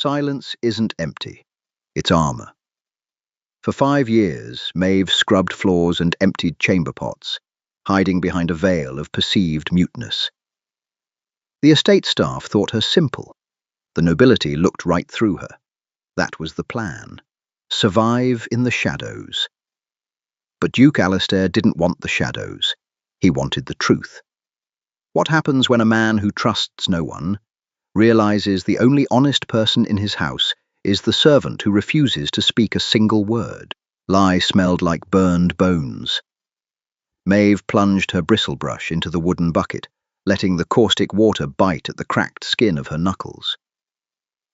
Silence isn't empty. It's armor. For 5 years, Maeve scrubbed floors and emptied chamber pots, hiding behind a veil of perceived muteness. The estate staff thought her simple. The nobility looked right through her. That was the plan. Survive in the shadows. But Duke Alistair didn't want the shadows. He wanted the truth. What happens when a man who trusts no one realizes the only honest person in his house is the servant who refuses to speak a single word? Lie smelled like burned bones. Maeve plunged her bristle brush into the wooden bucket, letting the caustic water bite at the cracked skin of her knuckles.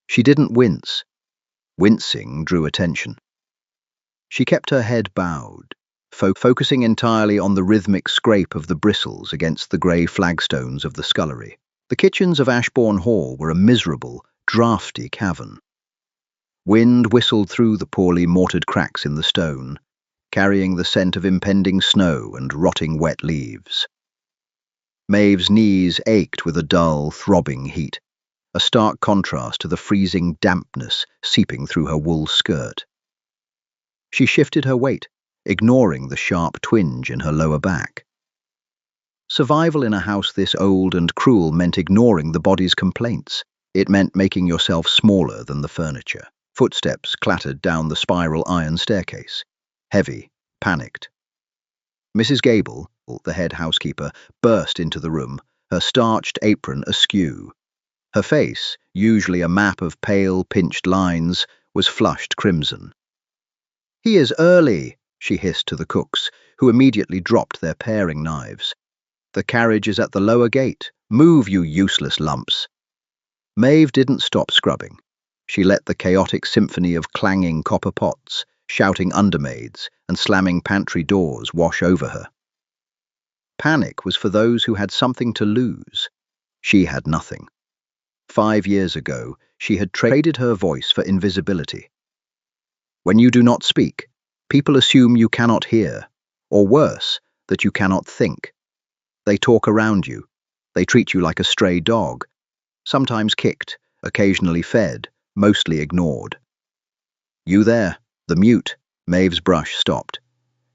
She didn't wince. Wincing drew attention. She kept her head bowed, focusing entirely on the rhythmic scrape of the bristles against the grey flagstones of the scullery. The kitchens of Ashbourne Hall were a miserable, draughty cavern. Wind whistled through the poorly mortared cracks in the stone, carrying the scent of impending snow and rotting wet leaves. Maeve's knees ached with a dull, throbbing heat, a stark contrast to the freezing dampness seeping through her wool skirt. She shifted her weight, ignoring the sharp twinge in her lower back. Survival in a house this old and cruel meant ignoring the body's complaints. It meant making yourself smaller than the furniture. Footsteps clattered down the spiral iron staircase. Heavy, panicked. Mrs. Gable, the head housekeeper, burst into the room, her starched apron askew. Her face, usually a map of pale, pinched lines, was flushed crimson. "He is early," she hissed to the cooks, who immediately dropped their paring knives. "The carriage is at the lower gate. Move, you useless lumps." Maeve didn't stop scrubbing. She let the chaotic symphony of clanging copper pots, shouting undermaids, and slamming pantry doors wash over her. Panic was for those who had something to lose. She had nothing. 5 years ago, she had traded her voice for invisibility. When you do not speak, people assume you cannot hear, or worse, that you cannot think. They talk around you. They treat you like a stray dog, sometimes kicked, occasionally fed, mostly ignored. "You there, the mute." Maeve's brush stopped.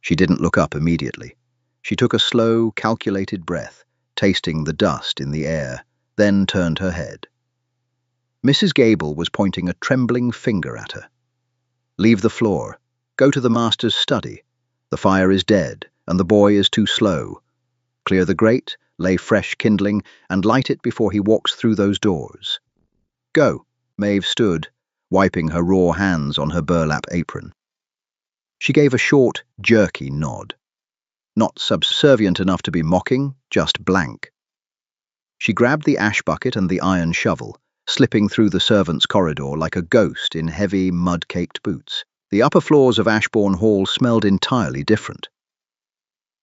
She didn't look up immediately. She took a slow, calculated breath, tasting the dust in the air, then turned her head. Mrs. Gable was pointing a trembling finger at her. "Leave the floor. Go to the master's study. The fire is dead, and the boy is too slow. Clear the grate, lay fresh kindling, and light it before he walks through those doors. Go." Maeve stood, wiping her raw hands on her burlap apron. She gave a short, jerky nod. Not subservient enough to be mocking, just blank. She grabbed the ash bucket and the iron shovel, slipping through the servants' corridor like a ghost in heavy, mud-caked boots. The upper floors of Ashbourne Hall smelled entirely different.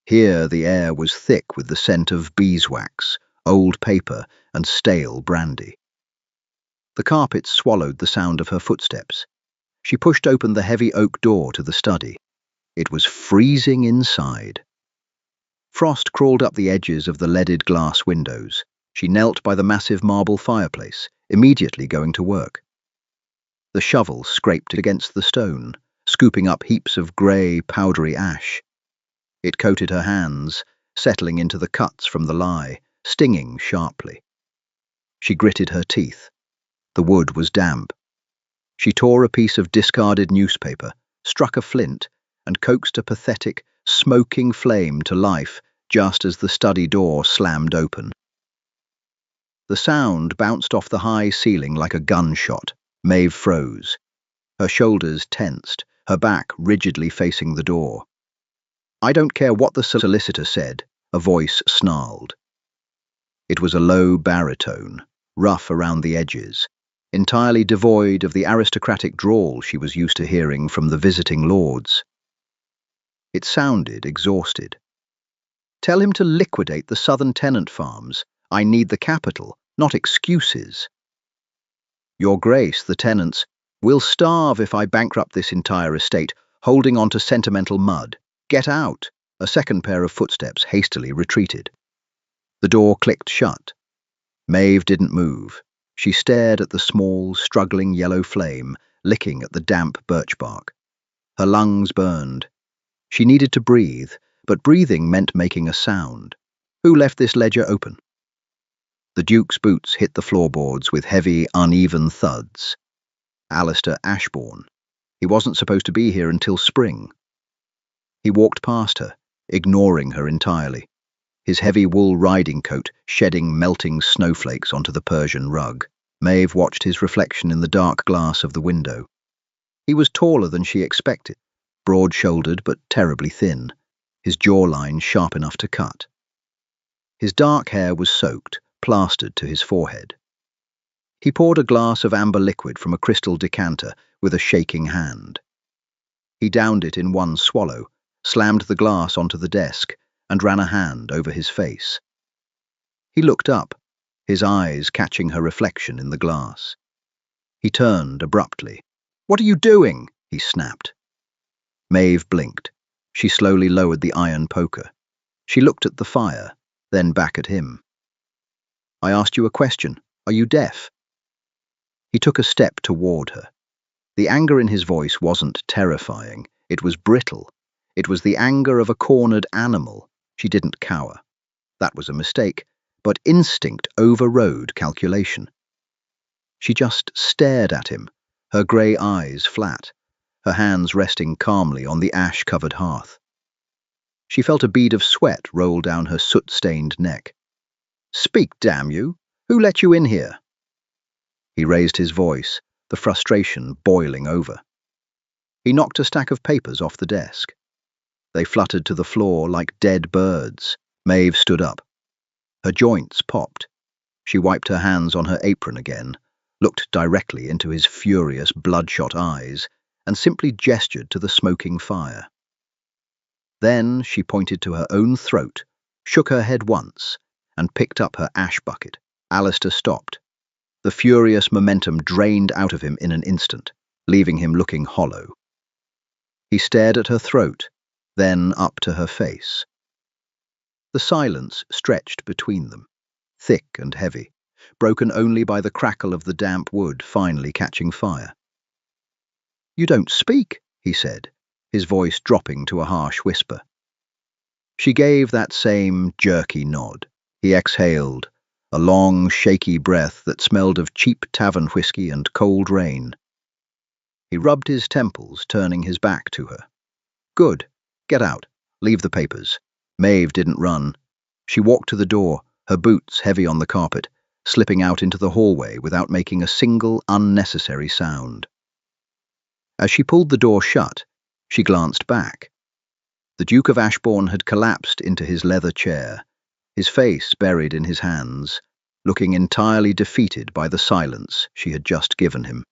Here the air was thick with the scent of beeswax, old paper, and stale brandy. The carpet swallowed the sound of her footsteps. She pushed open the heavy oak door to the study. It was freezing inside. Frost crawled up the edges of the leaded glass windows. She knelt by the massive marble fireplace, immediately going to work. The shovel scraped against the stone, scooping up heaps of grey, powdery ash. It coated her hands, settling into the cuts from the lye, stinging sharply. She gritted her teeth. The wood was damp. She tore a piece of discarded newspaper, struck a flint, and coaxed a pathetic, smoking flame to life just as the study door slammed open. The sound bounced off the high ceiling like a gunshot. Maeve froze. Her shoulders tensed, her back rigidly facing the door. "I don't care what the solicitor said," a voice snarled. It was a low baritone, rough around the edges, entirely devoid of the aristocratic drawl she was used to hearing from the visiting lords. It sounded exhausted. "Tell him to liquidate the southern tenant farms. I need the capital, not excuses." "Your Grace, the tenants will starve if I bankrupt this entire estate, holding on to sentimental mud. Get out." A second pair of footsteps hastily retreated. The door clicked shut. Maeve didn't move. She stared at the small, struggling yellow flame, licking at the damp birch bark. Her lungs burned. She needed to breathe, but breathing meant making a sound. Who left this ledger open? The Duke's boots hit the floorboards with heavy, uneven thuds. Alistair Ashbourne. He wasn't supposed to be here until spring. He walked past her, ignoring her entirely, his heavy wool riding coat shedding melting snowflakes onto the Persian rug. Maeve watched his reflection in the dark glass of the window. He was taller than she expected, broad-shouldered but terribly thin, his jawline sharp enough to cut. His dark hair was soaked, plastered to his forehead. He poured a glass of amber liquid from a crystal decanter with a shaking hand. He downed it in one swallow, slammed the glass onto the desk, and ran a hand over his face. He looked up, his eyes catching her reflection in the glass. He turned abruptly. "What are you doing?" he snapped. Maeve blinked. She slowly lowered the iron poker. She looked at the fire, then back at him. "I asked you a question. Are you deaf?" He took a step toward her. The anger in his voice wasn't terrifying. It was brittle. It was the anger of a cornered animal. She didn't cower. That was a mistake, but instinct overrode calculation. She just stared at him, her grey eyes flat, her hands resting calmly on the ash-covered hearth. She felt a bead of sweat roll down her soot-stained neck. "Speak, damn you! Who let you in here?" He raised his voice, the frustration boiling over. He knocked a stack of papers off the desk. They fluttered to the floor like dead birds. Maeve stood up. Her joints popped. She wiped her hands on her apron again, looked directly into his furious, bloodshot eyes, and simply gestured to the smoking fire. Then she pointed to her own throat, shook her head once, and picked up her ash bucket. Alistair stopped. The furious momentum drained out of him in an instant, leaving him looking hollow. He stared at her throat, then up to her face. The silence stretched between them, thick and heavy, broken only by the crackle of the damp wood finally catching fire. "You don't speak," he said, his voice dropping to a harsh whisper. She gave that same jerky nod. He exhaled, a long, shaky breath that smelled of cheap tavern whiskey and cold rain. He rubbed his temples, turning his back to her. "Good. Get out. Leave the papers." Maeve didn't run. She walked to the door, her boots heavy on the carpet, slipping out into the hallway without making a single unnecessary sound. As she pulled the door shut, she glanced back. The Duke of Ashbourne had collapsed into his leather chair, his face buried in his hands, looking entirely defeated by the silence she had just given him.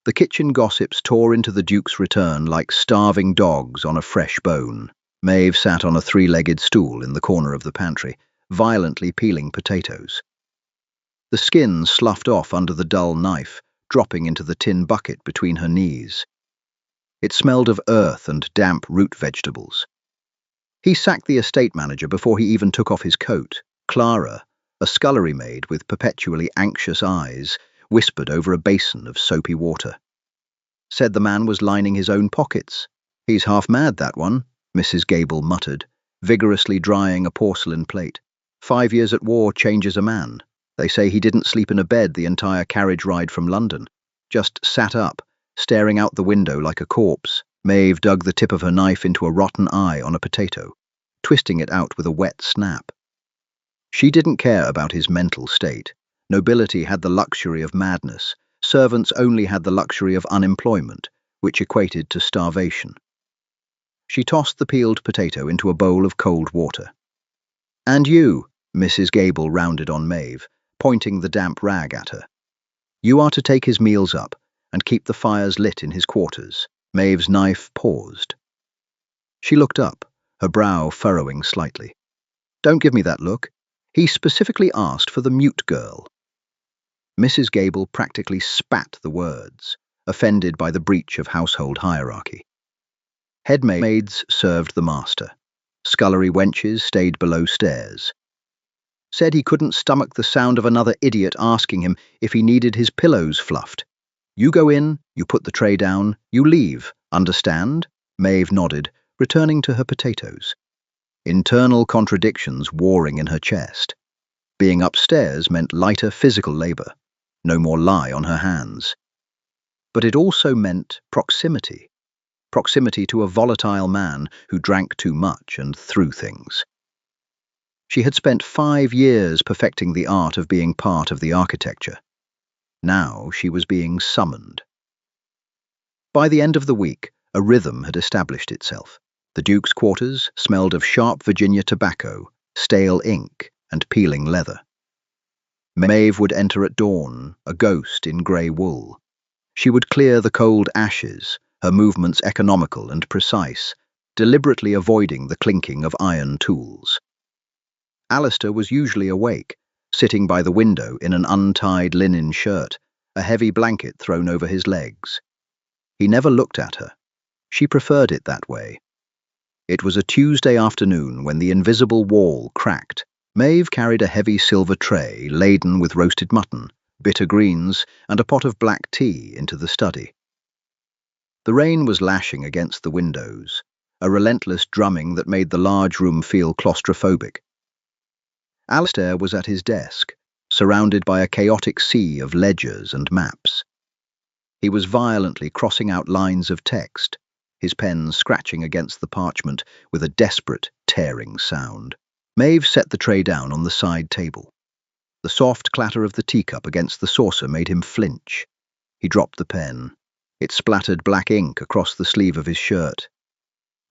The kitchen gossips tore into the Duke's return like starving dogs on a fresh bone. Maeve sat on a three-legged stool in the corner of the pantry, violently peeling potatoes. The skin sloughed off under the dull knife, dropping into the tin bucket between her knees. It smelled of earth and damp root vegetables. He sacked the estate manager before he even took off his coat. Clara, a scullery maid with perpetually anxious eyes, whispered over a basin of soapy water. Said the man was lining his own pockets. "He's half mad, that one," Mrs. Gable muttered, vigorously drying a porcelain plate. 5 years at war changes a man. They say he didn't sleep in a bed the entire carriage ride from London. Just sat up, staring out the window like a corpse. Maeve dug the tip of her knife into a rotten eye on a potato, twisting it out with a wet snap. She didn't care about his mental state. Nobility had the luxury of madness. Servants only had the luxury of unemployment, which equated to starvation. She tossed the peeled potato into a bowl of cold water. "And you," Mrs. Gable rounded on Maeve, pointing the damp rag at her. "You are to take his meals up and keep the fires lit in his quarters." Maeve's knife paused. She looked up, her brow furrowing slightly. "Don't give me that look. He specifically asked for the mute girl." Mrs. Gable practically spat the words, offended by the breach of household hierarchy. Head maids served the master. Scullery wenches stayed below stairs. Said he couldn't stomach the sound of another idiot asking him if he needed his pillows fluffed. You go in, you put the tray down, you leave. Understand? Maeve nodded, returning to her potatoes. Internal contradictions warring in her chest. Being upstairs meant lighter physical labor, no more lie on her hands. But it also meant proximity. Proximity to a volatile man who drank too much and threw things. She had spent 5 years perfecting the art of being part of the architecture. Now she was being summoned. By the end of the week, a rhythm had established itself. The Duke's quarters smelled of sharp Virginia tobacco, stale ink, and peeling leather. Maeve would enter at dawn, a ghost in grey wool. She would clear the cold ashes, her movements economical and precise, deliberately avoiding the clinking of iron tools. Alistair was usually awake, sitting by the window in an untied linen shirt, a heavy blanket thrown over his legs. He never looked at her. She preferred it that way. It was a Tuesday afternoon when the invisible wall cracked. Maeve carried a heavy silver tray laden with roasted mutton, bitter greens, and a pot of black tea into the study. The rain was lashing against the windows, a relentless drumming that made the large room feel claustrophobic. Alistair was at his desk, surrounded by a chaotic sea of ledgers and maps. He was violently crossing out lines of text, his pen scratching against the parchment with a desperate, tearing sound. Maeve set the tray down on the side table. The soft clatter of the teacup against the saucer made him flinch. He dropped the pen. It splattered black ink across the sleeve of his shirt.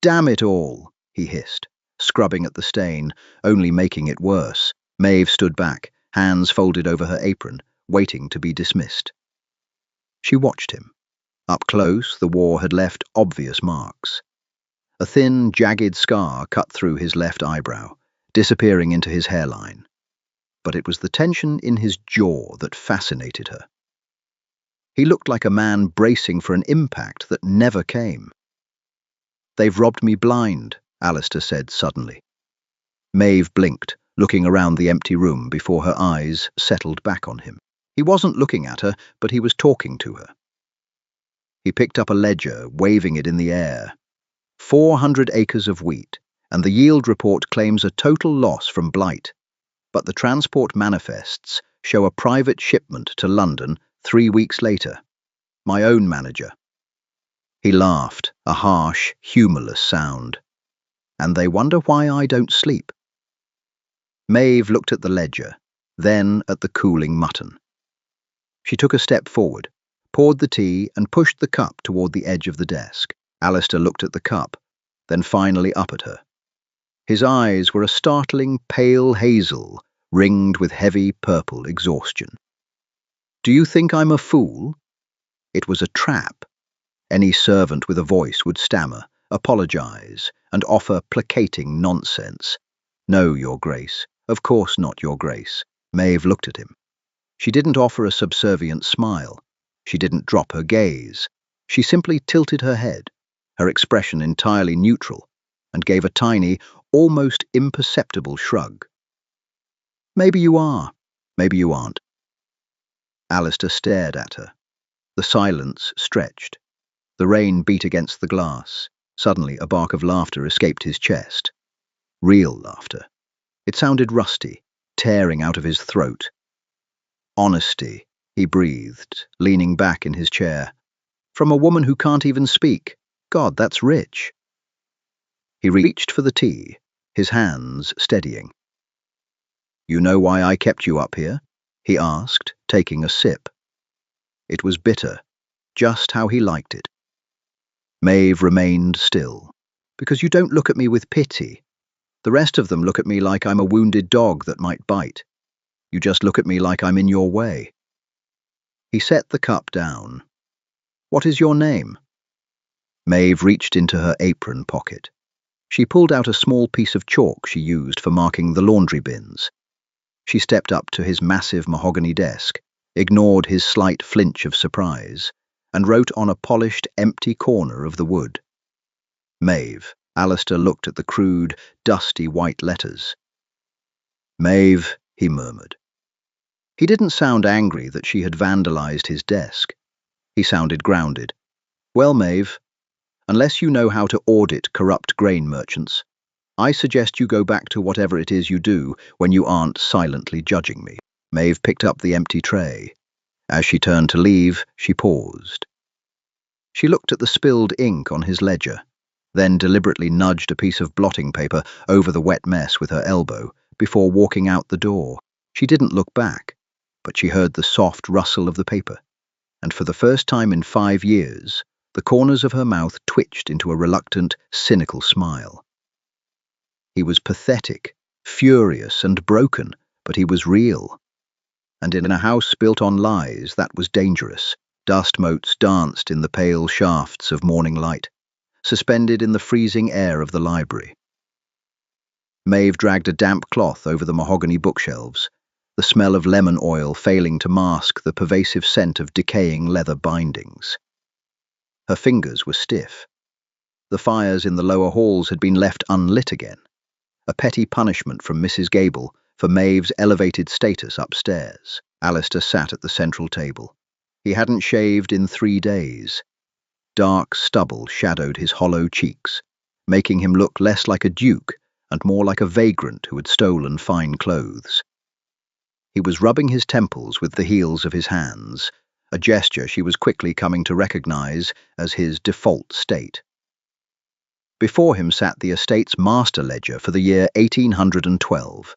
"Damn it all," he hissed, scrubbing at the stain, only making it worse. Maeve stood back, hands folded over her apron, waiting to be dismissed. She watched him. Up close, the war had left obvious marks. A thin, jagged scar cut through his left eyebrow, disappearing into his hairline. But it was the tension in his jaw that fascinated her. He looked like a man bracing for an impact that never came. "They've robbed me blind," Alistair said suddenly. Maeve blinked, looking around the empty room before her eyes settled back on him. He wasn't looking at her, but he was talking to her. He picked up a ledger, waving it in the air. 400 acres of wheat, and the yield report claims a total loss from blight. But the transport manifests show a private shipment to London 3 weeks later. My own manager. He laughed, a harsh, humorless sound. "And they wonder why I don't sleep." Maeve looked at the ledger, then at the cooling mutton. She took a step forward, poured the tea, and pushed the cup toward the edge of the desk. Alistair looked at the cup, then finally up at her. His eyes were a startling pale hazel, ringed with heavy purple exhaustion. "Do you think I'm a fool?" It was a trap. Any servant with a voice would stammer, apologize, and offer placating nonsense. "No, Your Grace. Of course not, Your Grace." Maeve looked at him. She didn't offer a subservient smile. She didn't drop her gaze. She simply tilted her head, her expression entirely neutral, and gave a tiny, almost imperceptible shrug. "Maybe you are. Maybe you aren't." Alistair stared at her. The silence stretched. The rain beat against the glass. Suddenly, a bark of laughter escaped his chest. Real laughter. It sounded rusty, tearing out of his throat. "Honesty," he breathed, leaning back in his chair. "From a woman who can't even speak. God, that's rich." He reached for the tea, his hands steadying. "You know why I kept you up here?" he asked, taking a sip. It was bitter, just how he liked it. Maeve remained still. "Because you don't look at me with pity. The rest of them look at me like I'm a wounded dog that might bite. You just look at me like I'm in your way." He set the cup down. "What is your name?" Maeve reached into her apron pocket. She pulled out a small piece of chalk she used for marking the laundry bins. She stepped up to his massive mahogany desk, ignored his slight flinch of surprise, and wrote on a polished, empty corner of the wood. Maeve. Alistair looked at the crude, dusty white letters. "Maeve," he murmured. He didn't sound angry that she had vandalized his desk. He sounded grounded. Well, Maeve, unless you know how to audit corrupt grain merchants, I suggest you go back to whatever it is you do when you aren't silently judging me. Maeve picked up the empty tray. As she turned to leave, she paused. She looked at the spilled ink on his ledger, then deliberately nudged a piece of blotting paper over the wet mess with her elbow before walking out the door. She didn't look back, but she heard the soft rustle of the paper, and for the first time in 5 years, the corners of her mouth twitched into a reluctant, cynical smile. He was pathetic, furious, and broken, but he was real. And in a house built on lies, that was dangerous. Dust motes danced in the pale shafts of morning light, suspended in the freezing air of the library. Maeve dragged a damp cloth over the mahogany bookshelves, the smell of lemon oil failing to mask the pervasive scent of decaying leather bindings. Her fingers were stiff. The fires in the lower halls had been left unlit again, a petty punishment from Mrs. Gable for Maeve's elevated status upstairs. Alistair sat at the central table. He hadn't shaved in 3 days. Dark stubble shadowed his hollow cheeks, making him look less like a duke and more like a vagrant who had stolen fine clothes. He was rubbing his temples with the heels of his hands, a gesture she was quickly coming to recognize as his default state. Before him sat the estate's master ledger for the year 1812.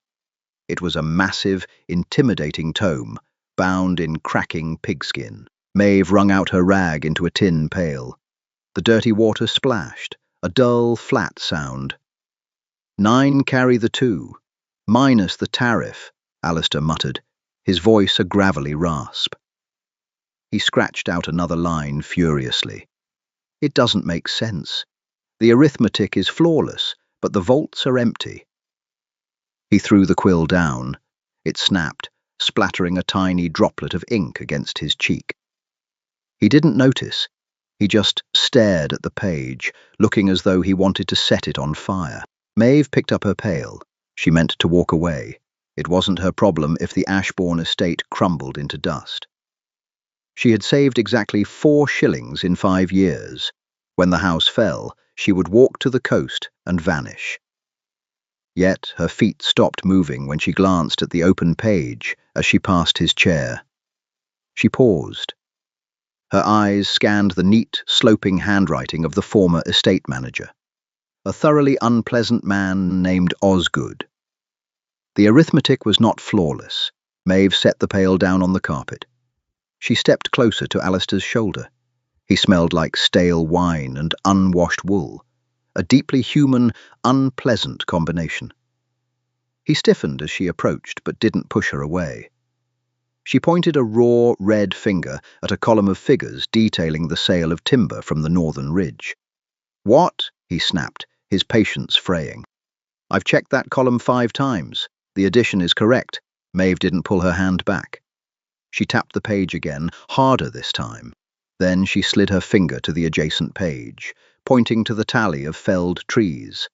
It was a massive, intimidating tome, bound in cracking pigskin. Maeve wrung out her rag into a tin pail. The dirty water splashed, a dull, flat sound. 9 carry the 2, minus the tariff, Alistair muttered, his voice a gravelly rasp. He scratched out another line furiously. It doesn't make sense. The arithmetic is flawless, but the vaults are empty. He threw the quill down. It snapped, splattering a tiny droplet of ink against his cheek. He didn't notice. He just stared at the page, looking as though he wanted to set it on fire. Maeve picked up her pail. She meant to walk away. It wasn't her problem if the Ashbourne estate crumbled into dust. She had saved exactly 4 shillings in 5 years. When the house fell, she would walk to the coast and vanish. Yet her feet stopped moving when she glanced at the open page as she passed his chair. She paused. Her eyes scanned the neat, sloping handwriting of the former estate manager, a thoroughly unpleasant man named Osgood. The arithmetic was not flawless. Maeve set the pail down on the carpet. She stepped closer to Alistair's shoulder. He smelled like stale wine and unwashed wool, a deeply human, unpleasant combination. He stiffened as she approached, but didn't push her away. She pointed a raw, red finger at a column of figures detailing the sale of timber from the northern ridge. "What?" he snapped, his patience fraying. "I've checked that column 5 times. The addition is correct." Maeve didn't pull her hand back. She tapped the page again, harder this time. Then she slid her finger to the adjacent page, pointing to the tally of felled trees.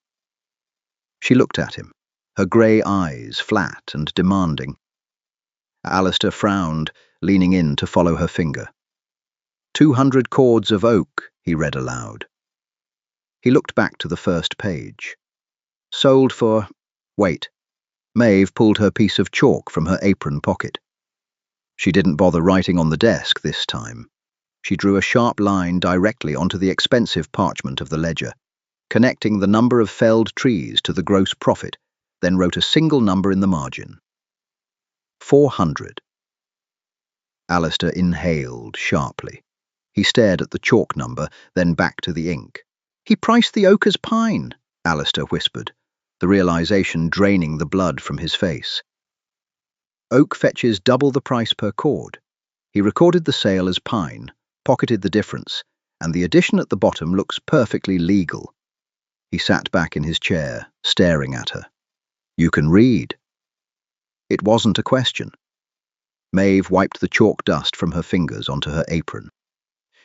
She looked at him, her grey eyes flat and demanding. Alistair frowned, leaning in to follow her finger. 200 cords of oak, he read aloud. He looked back to the first page. Sold for... Wait. Maeve pulled her piece of chalk from her apron pocket. She didn't bother writing on the desk this time. She drew a sharp line directly onto the expensive parchment of the ledger, connecting the number of felled trees to the gross profit, then wrote a single number in the margin. 400. Alistair inhaled sharply. He stared at the chalk number, then back to the ink. "He priced the oak as pine," Alistair whispered, the realization draining the blood from his face. "Oak fetches double the price per cord. He recorded the sale as pine, pocketed the difference, and the addition at the bottom looks perfectly legal." He sat back in his chair, staring at her. "You can read." It wasn't a question. Maeve wiped the chalk dust from her fingers onto her apron.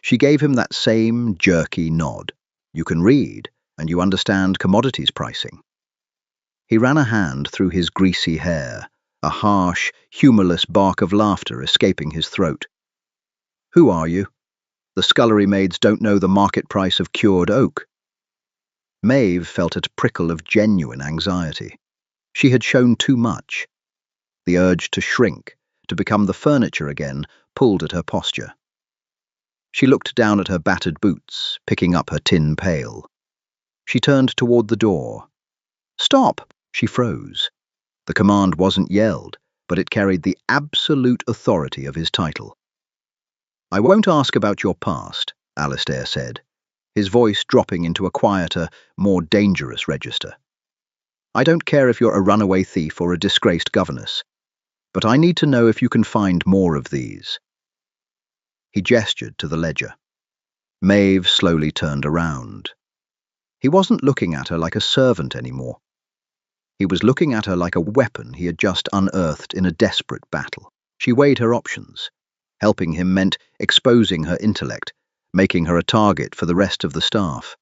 She gave him that same jerky nod. "You can read, and you understand commodities pricing." He ran a hand through his greasy hair, a harsh, humourless bark of laughter escaping his throat. "Who are you? The scullery maids don't know the market price of cured oak." Maeve felt a prickle of genuine anxiety. She had shown too much. The urge to shrink, to become the furniture again, pulled at her posture. She looked down at her battered boots, picking up her tin pail. She turned toward the door. "Stop!" She froze. The command wasn't yelled, but it carried the absolute authority of his title. "I won't ask about your past," Alistair said, his voice dropping into a quieter, more dangerous register. "I don't care if you're a runaway thief or a disgraced governess, but I need to know if you can find more of these." He gestured to the ledger. Maeve slowly turned around. He wasn't looking at her like a servant anymore. He was looking at her like a weapon he had just unearthed in a desperate battle. She weighed her options. Helping him meant exposing her intellect, making her a target for the rest of the staff.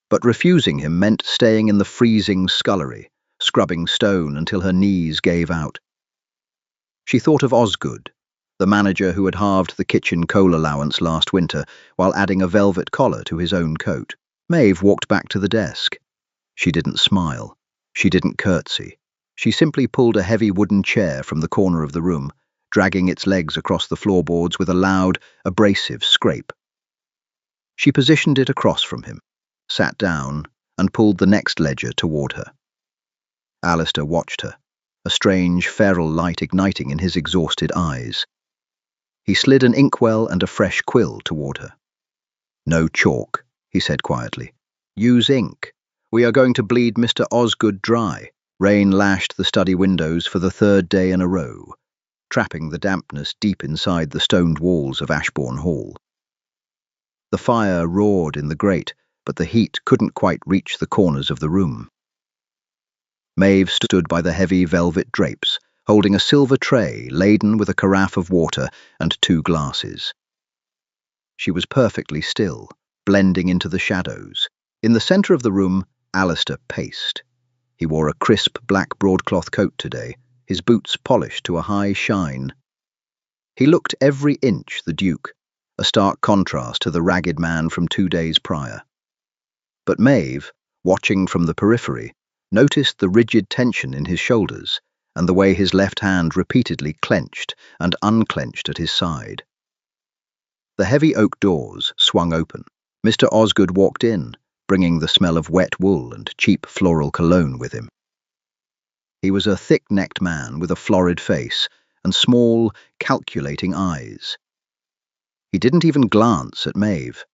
But refusing him meant staying in the freezing scullery, scrubbing stone until her knees gave out. She thought of Osgood, the manager who had halved the kitchen coal allowance last winter while adding a velvet collar to his own coat. Maeve walked back to the desk. She didn't smile. She didn't curtsy. She simply pulled a heavy wooden chair from the corner of the room, dragging its legs across the floorboards with a loud, abrasive scrape. She positioned it across from him, sat down, and pulled the next ledger toward her. Alistair watched her, a strange, feral light igniting in his exhausted eyes. He slid an inkwell and a fresh quill toward her. "No chalk," he said quietly. "Use ink. We are going to bleed Mr. Osgood dry." Rain lashed the study windows for the third day in a row, trapping the dampness deep inside the stoned walls of Ashbourne Hall. The fire roared in the grate, but the heat couldn't quite reach the corners of the room. Maeve stood by the heavy velvet drapes, holding a silver tray laden with a carafe of water and 2 glasses. She was perfectly still, blending into the shadows. In the centre of the room, Alistair paced. He wore a crisp black broadcloth coat today, his boots polished to a high shine. He looked every inch the Duke, a stark contrast to the ragged man from 2 days prior. But Maeve, watching from the periphery, noticed the rigid tension in his shoulders and the way his left hand repeatedly clenched and unclenched at his side. The heavy oak doors swung open. Mr. Osgood walked in, bringing the smell of wet wool and cheap floral cologne with him. He was a thick-necked man with a florid face and small, calculating eyes. He didn't even glance at Maeve.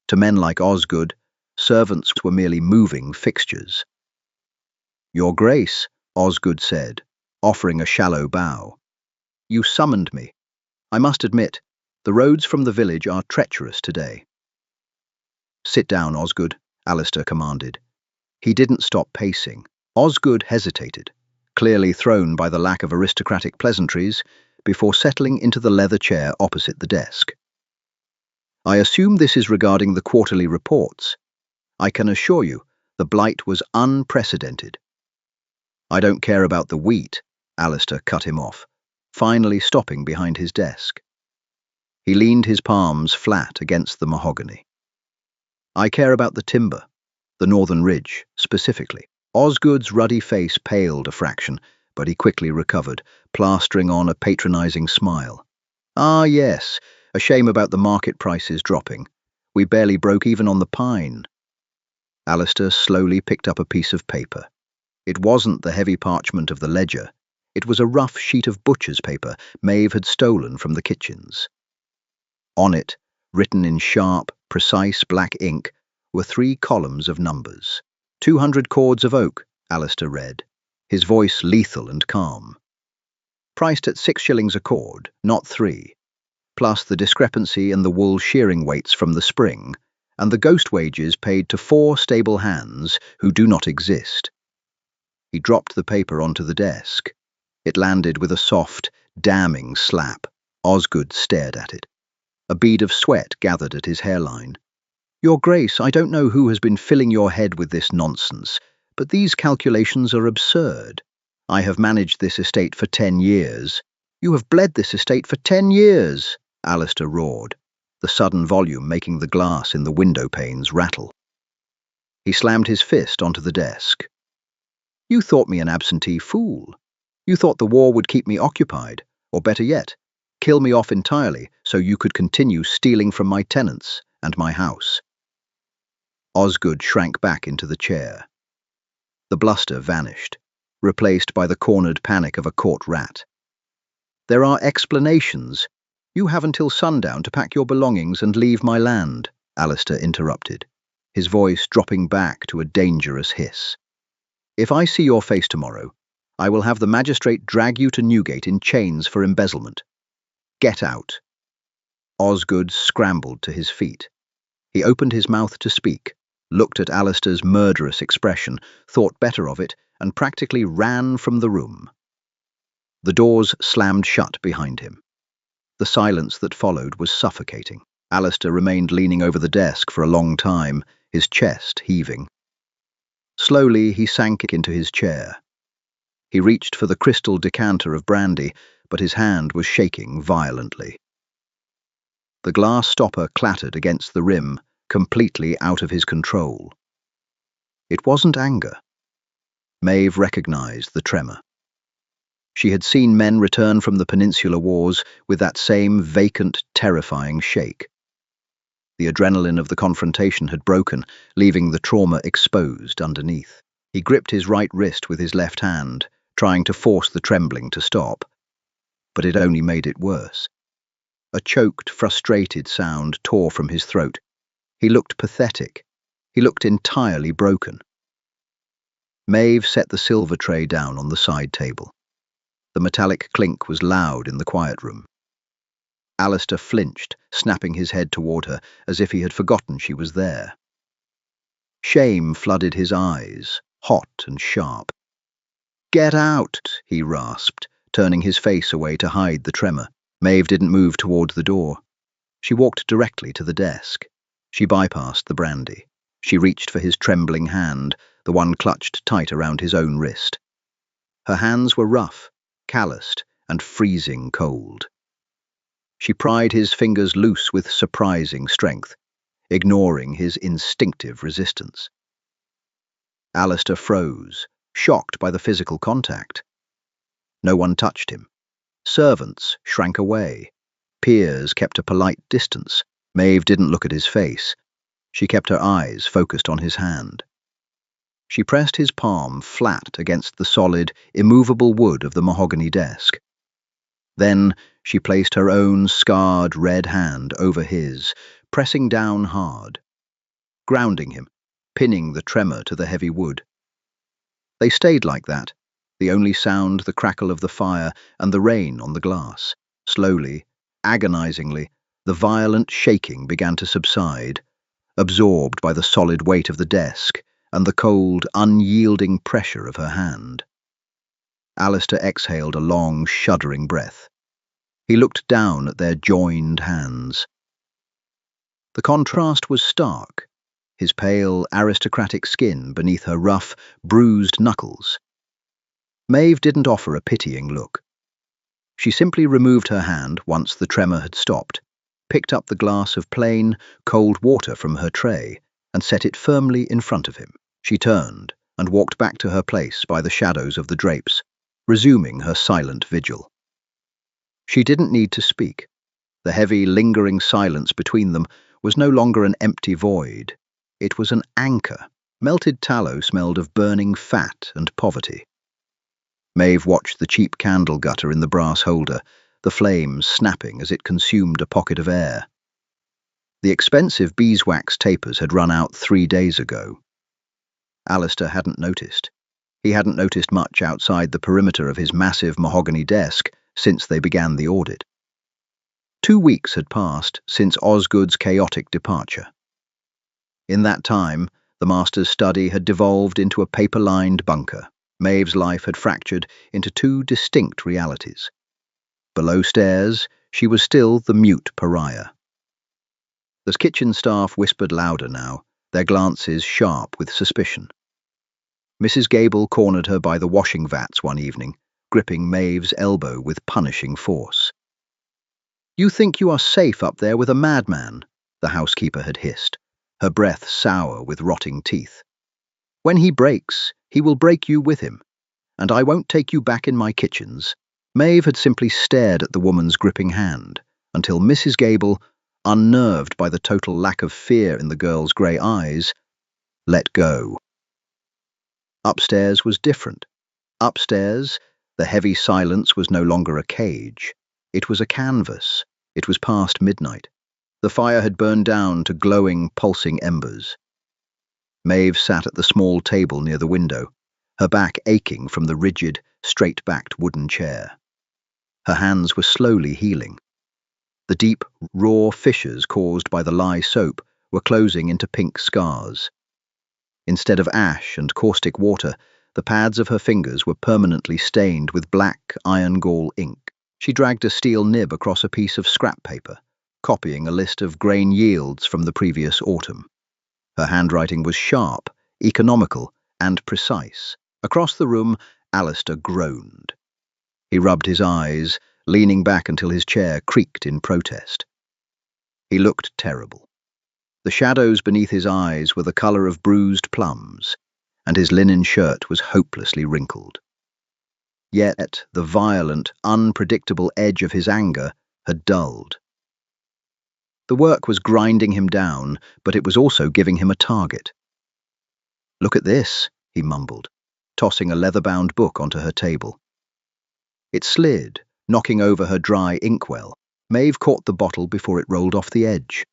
To men like Osgood, servants were merely moving fixtures. "Your Grace," Osgood said, offering a shallow bow. "You summoned me. I must admit, the roads from the village are treacherous today." "Sit down, Osgood," Alistair commanded. He didn't stop pacing. Osgood hesitated, clearly thrown by the lack of aristocratic pleasantries, before settling into the leather chair opposite the desk. "I assume this is regarding the quarterly reports. I can assure you, the blight was unprecedented." "I don't care about the wheat," Alistair cut him off, finally stopping behind his desk. He leaned his palms flat against the mahogany. "I care about the timber, the Northern Ridge, specifically." Osgood's ruddy face paled a fraction, but he quickly recovered, plastering on a patronizing smile. "Ah, yes, a shame about the market prices dropping. We barely broke even on the pine." Alistair slowly picked up a piece of paper. It wasn't the heavy parchment of the ledger. It was a rough sheet of butcher's paper Maeve had stolen from the kitchens. On it, written in sharp, precise black ink, were 3 columns of numbers. 200 cords of oak, Alistair read, his voice lethal and calm. "Priced at 6 shillings a cord, not 3, plus the discrepancy in the wool shearing weights from the spring, and the ghost wages paid to 4 stable hands who do not exist." He dropped the paper onto the desk. It landed with a soft, damning slap. Osgood stared at it. A bead of sweat gathered at his hairline. "Your Grace, I don't know who has been filling your head with this nonsense, but these calculations are absurd. I have managed this estate for 10 years. You have bled this estate for 10 years, Alistair roared, the sudden volume making the glass in the window panes rattle. He slammed his fist onto the desk. You thought me an absentee fool. You thought the war would keep me occupied, or better yet, kill me off entirely so you could continue stealing from my tenants and my house. Osgood shrank back into the chair. The bluster vanished, replaced by the cornered panic of a caught rat. There are explanations. You have until sundown to pack your belongings and leave my land, Alistair interrupted, his voice dropping back to a dangerous hiss. If I see your face tomorrow, I will have the magistrate drag you to Newgate in chains for embezzlement. Get out. Osgood scrambled to his feet. He opened his mouth to speak, looked at Alistair's murderous expression, thought better of it, and practically ran from the room. The doors slammed shut behind him. The silence that followed was suffocating. Alistair remained leaning over the desk for a long time, his chest heaving. Slowly he sank into his chair. He reached for the crystal decanter of brandy, but his hand was shaking violently. The glass stopper clattered against the rim, completely out of his control. It wasn't anger. Maeve recognized the tremor. She had seen men return from the Peninsular Wars with that same vacant, terrifying shake. The adrenaline of the confrontation had broken, leaving the trauma exposed underneath. He gripped his right wrist with his left hand, trying to force the trembling to stop. But it only made it worse. A choked, frustrated sound tore from his throat. He looked pathetic. He looked entirely broken. Maeve set the silver tray down on the side table. The metallic clink was loud in the quiet room. Alistair flinched, snapping his head toward her as if he had forgotten she was there. Shame flooded his eyes, hot and sharp. "Get out," he rasped, turning his face away to hide the tremor. Maeve didn't move toward the door. She walked directly to the desk. She bypassed the brandy. She reached for his trembling hand, the one clutched tight around his own wrist. Her hands were rough, calloused, and freezing cold. She pried his fingers loose with surprising strength, ignoring his instinctive resistance. Alistair froze, shocked by the physical contact. No one touched him. Servants shrank away. Peers kept a polite distance. Maeve didn't look at his face. She kept her eyes focused on his hand. She pressed his palm flat against the solid, immovable wood of the mahogany desk. Then she placed her own scarred red hand over his, pressing down hard, grounding him, pinning the tremor to the heavy wood. They stayed like that, the only sound the crackle of the fire and the rain on the glass. Slowly, agonizingly, the violent shaking began to subside, absorbed by the solid weight of the desk and the cold, unyielding pressure of her hand. Alistair exhaled a long, shuddering breath. He looked down at their joined hands. The contrast was stark, his pale, aristocratic skin beneath her rough, bruised knuckles. Maeve didn't offer a pitying look. She simply removed her hand once the tremor had stopped, picked up the glass of plain, cold water from her tray, and set it firmly in front of him. She turned and walked back to her place by the shadows of the drapes, resuming her silent vigil. She didn't need to speak. The heavy, lingering silence between them was no longer an empty void. It was an anchor. Melted tallow smelled of burning fat and poverty. Maeve watched the cheap candle gutter in the brass holder, the flames snapping as it consumed a pocket of air. The expensive beeswax tapers had run out 3 days ago. Alistair hadn't noticed. He hadn't noticed much outside the perimeter of his massive mahogany desk since they began the audit. 2 weeks had passed since Osgood's chaotic departure. In that time, the master's study had devolved into a paper-lined bunker. Maeve's life had fractured into 2 distinct realities. Below stairs, she was still the mute pariah. The kitchen staff whispered louder now, their glances sharp with suspicion. Mrs. Gable cornered her by the washing vats one evening, gripping Maeve's elbow with punishing force. "You think you are safe up there with a madman," the housekeeper had hissed, her breath sour with rotting teeth. "When he breaks, he will break you with him, and I won't take you back in my kitchens." Maeve had simply stared at the woman's gripping hand, until Mrs. Gable, unnerved by the total lack of fear in the girl's grey eyes, let go. Upstairs was different. Upstairs, the heavy silence was no longer a cage. It was a canvas. It was past midnight. The fire had burned down to glowing, pulsing embers. Maeve sat at the small table near the window, her back aching from the rigid, straight-backed wooden chair. Her hands were slowly healing. The deep, raw fissures caused by the lye soap were closing into pink scars. Instead of ash and caustic water, the pads of her fingers were permanently stained with black iron gall ink. She dragged a steel nib across a piece of scrap paper, copying a list of grain yields from the previous autumn. Her handwriting was sharp, economical, and precise. Across the room, Alistair groaned. He rubbed his eyes, leaning back until his chair creaked in protest. He looked terrible. The shadows beneath his eyes were the colour of bruised plums, and his linen shirt was hopelessly wrinkled. Yet the violent, unpredictable edge of his anger had dulled. The work was grinding him down, but it was also giving him a target. "Look at this," he mumbled, tossing a leather-bound book onto her table. It slid, knocking over her dry inkwell. Maeve caught the bottle before it rolled off the edge.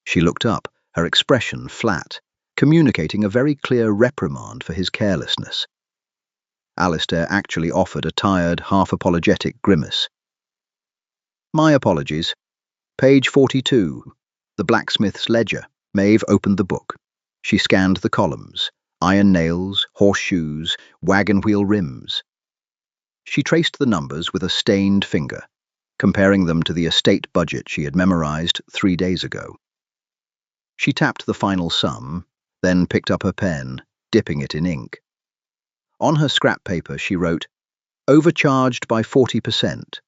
She looked up, her expression flat, communicating a very clear reprimand for his carelessness. Alistair actually offered a tired, half-apologetic grimace. "My apologies. Page 42, the blacksmith's ledger." Maeve opened the book. She scanned the columns, iron nails, horseshoes, wagon wheel rims. She traced the numbers with a stained finger, comparing them to the estate budget she had memorized 3 days ago. She tapped the final sum, then picked up her pen, dipping it in ink. On her scrap paper she wrote, "Overcharged by 40%.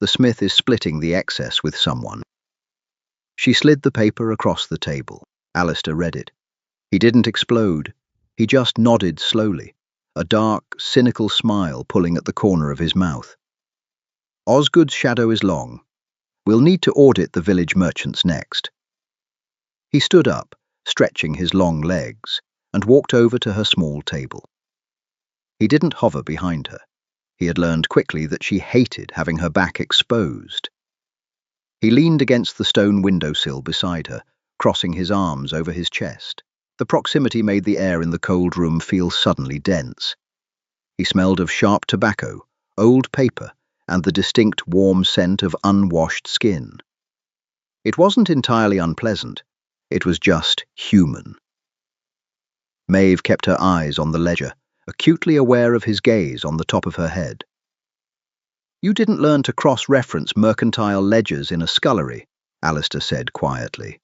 The smith is splitting the excess with someone." She slid the paper across the table. Alistair read it. He didn't explode. He just nodded slowly, a dark, cynical smile pulling at the corner of his mouth. "Osgood's shadow is long. We'll need to audit the village merchants next." He stood up, stretching his long legs, and walked over to her small table. He didn't hover behind her. He had learned quickly that she hated having her back exposed. He leaned against the stone windowsill beside her, crossing his arms over his chest. The proximity made the air in the cold room feel suddenly dense. He smelled of sharp tobacco, old paper, and the distinct warm scent of unwashed skin. It wasn't entirely unpleasant. It was just human. Maeve kept her eyes on the ledger, acutely aware of his gaze on the top of her head. "You didn't learn to cross-reference mercantile ledgers in a scullery," Alistair said quietly.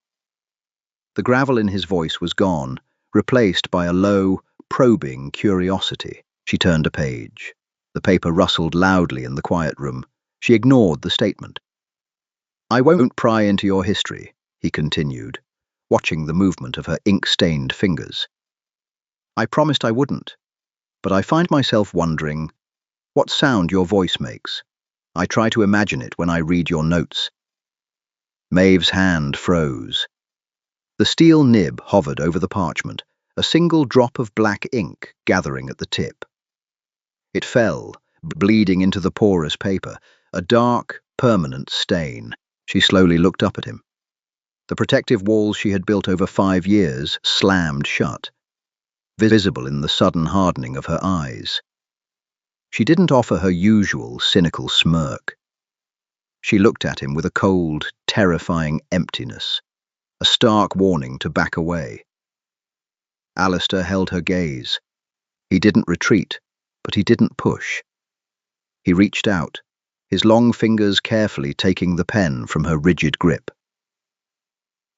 The gravel in his voice was gone, replaced by a low, probing curiosity. She turned a page. The paper rustled loudly in the quiet room. She ignored the statement. "I won't pry into your history," he continued, watching the movement of her ink-stained fingers. "I promised I wouldn't, but I find myself wondering what sound your voice makes. I try to imagine it when I read your notes." Maeve's hand froze. The steel nib hovered over the parchment, a single drop of black ink gathering at the tip. It fell, bleeding into the porous paper, a dark, permanent stain. She slowly looked up at him. The protective walls she had built over 5 years slammed shut, visible in the sudden hardening of her eyes. She didn't offer her usual cynical smirk. She looked at him with a cold, terrifying emptiness, a stark warning to back away. Alistair held her gaze. He didn't retreat, but he didn't push. He reached out, his long fingers carefully taking the pen from her rigid grip.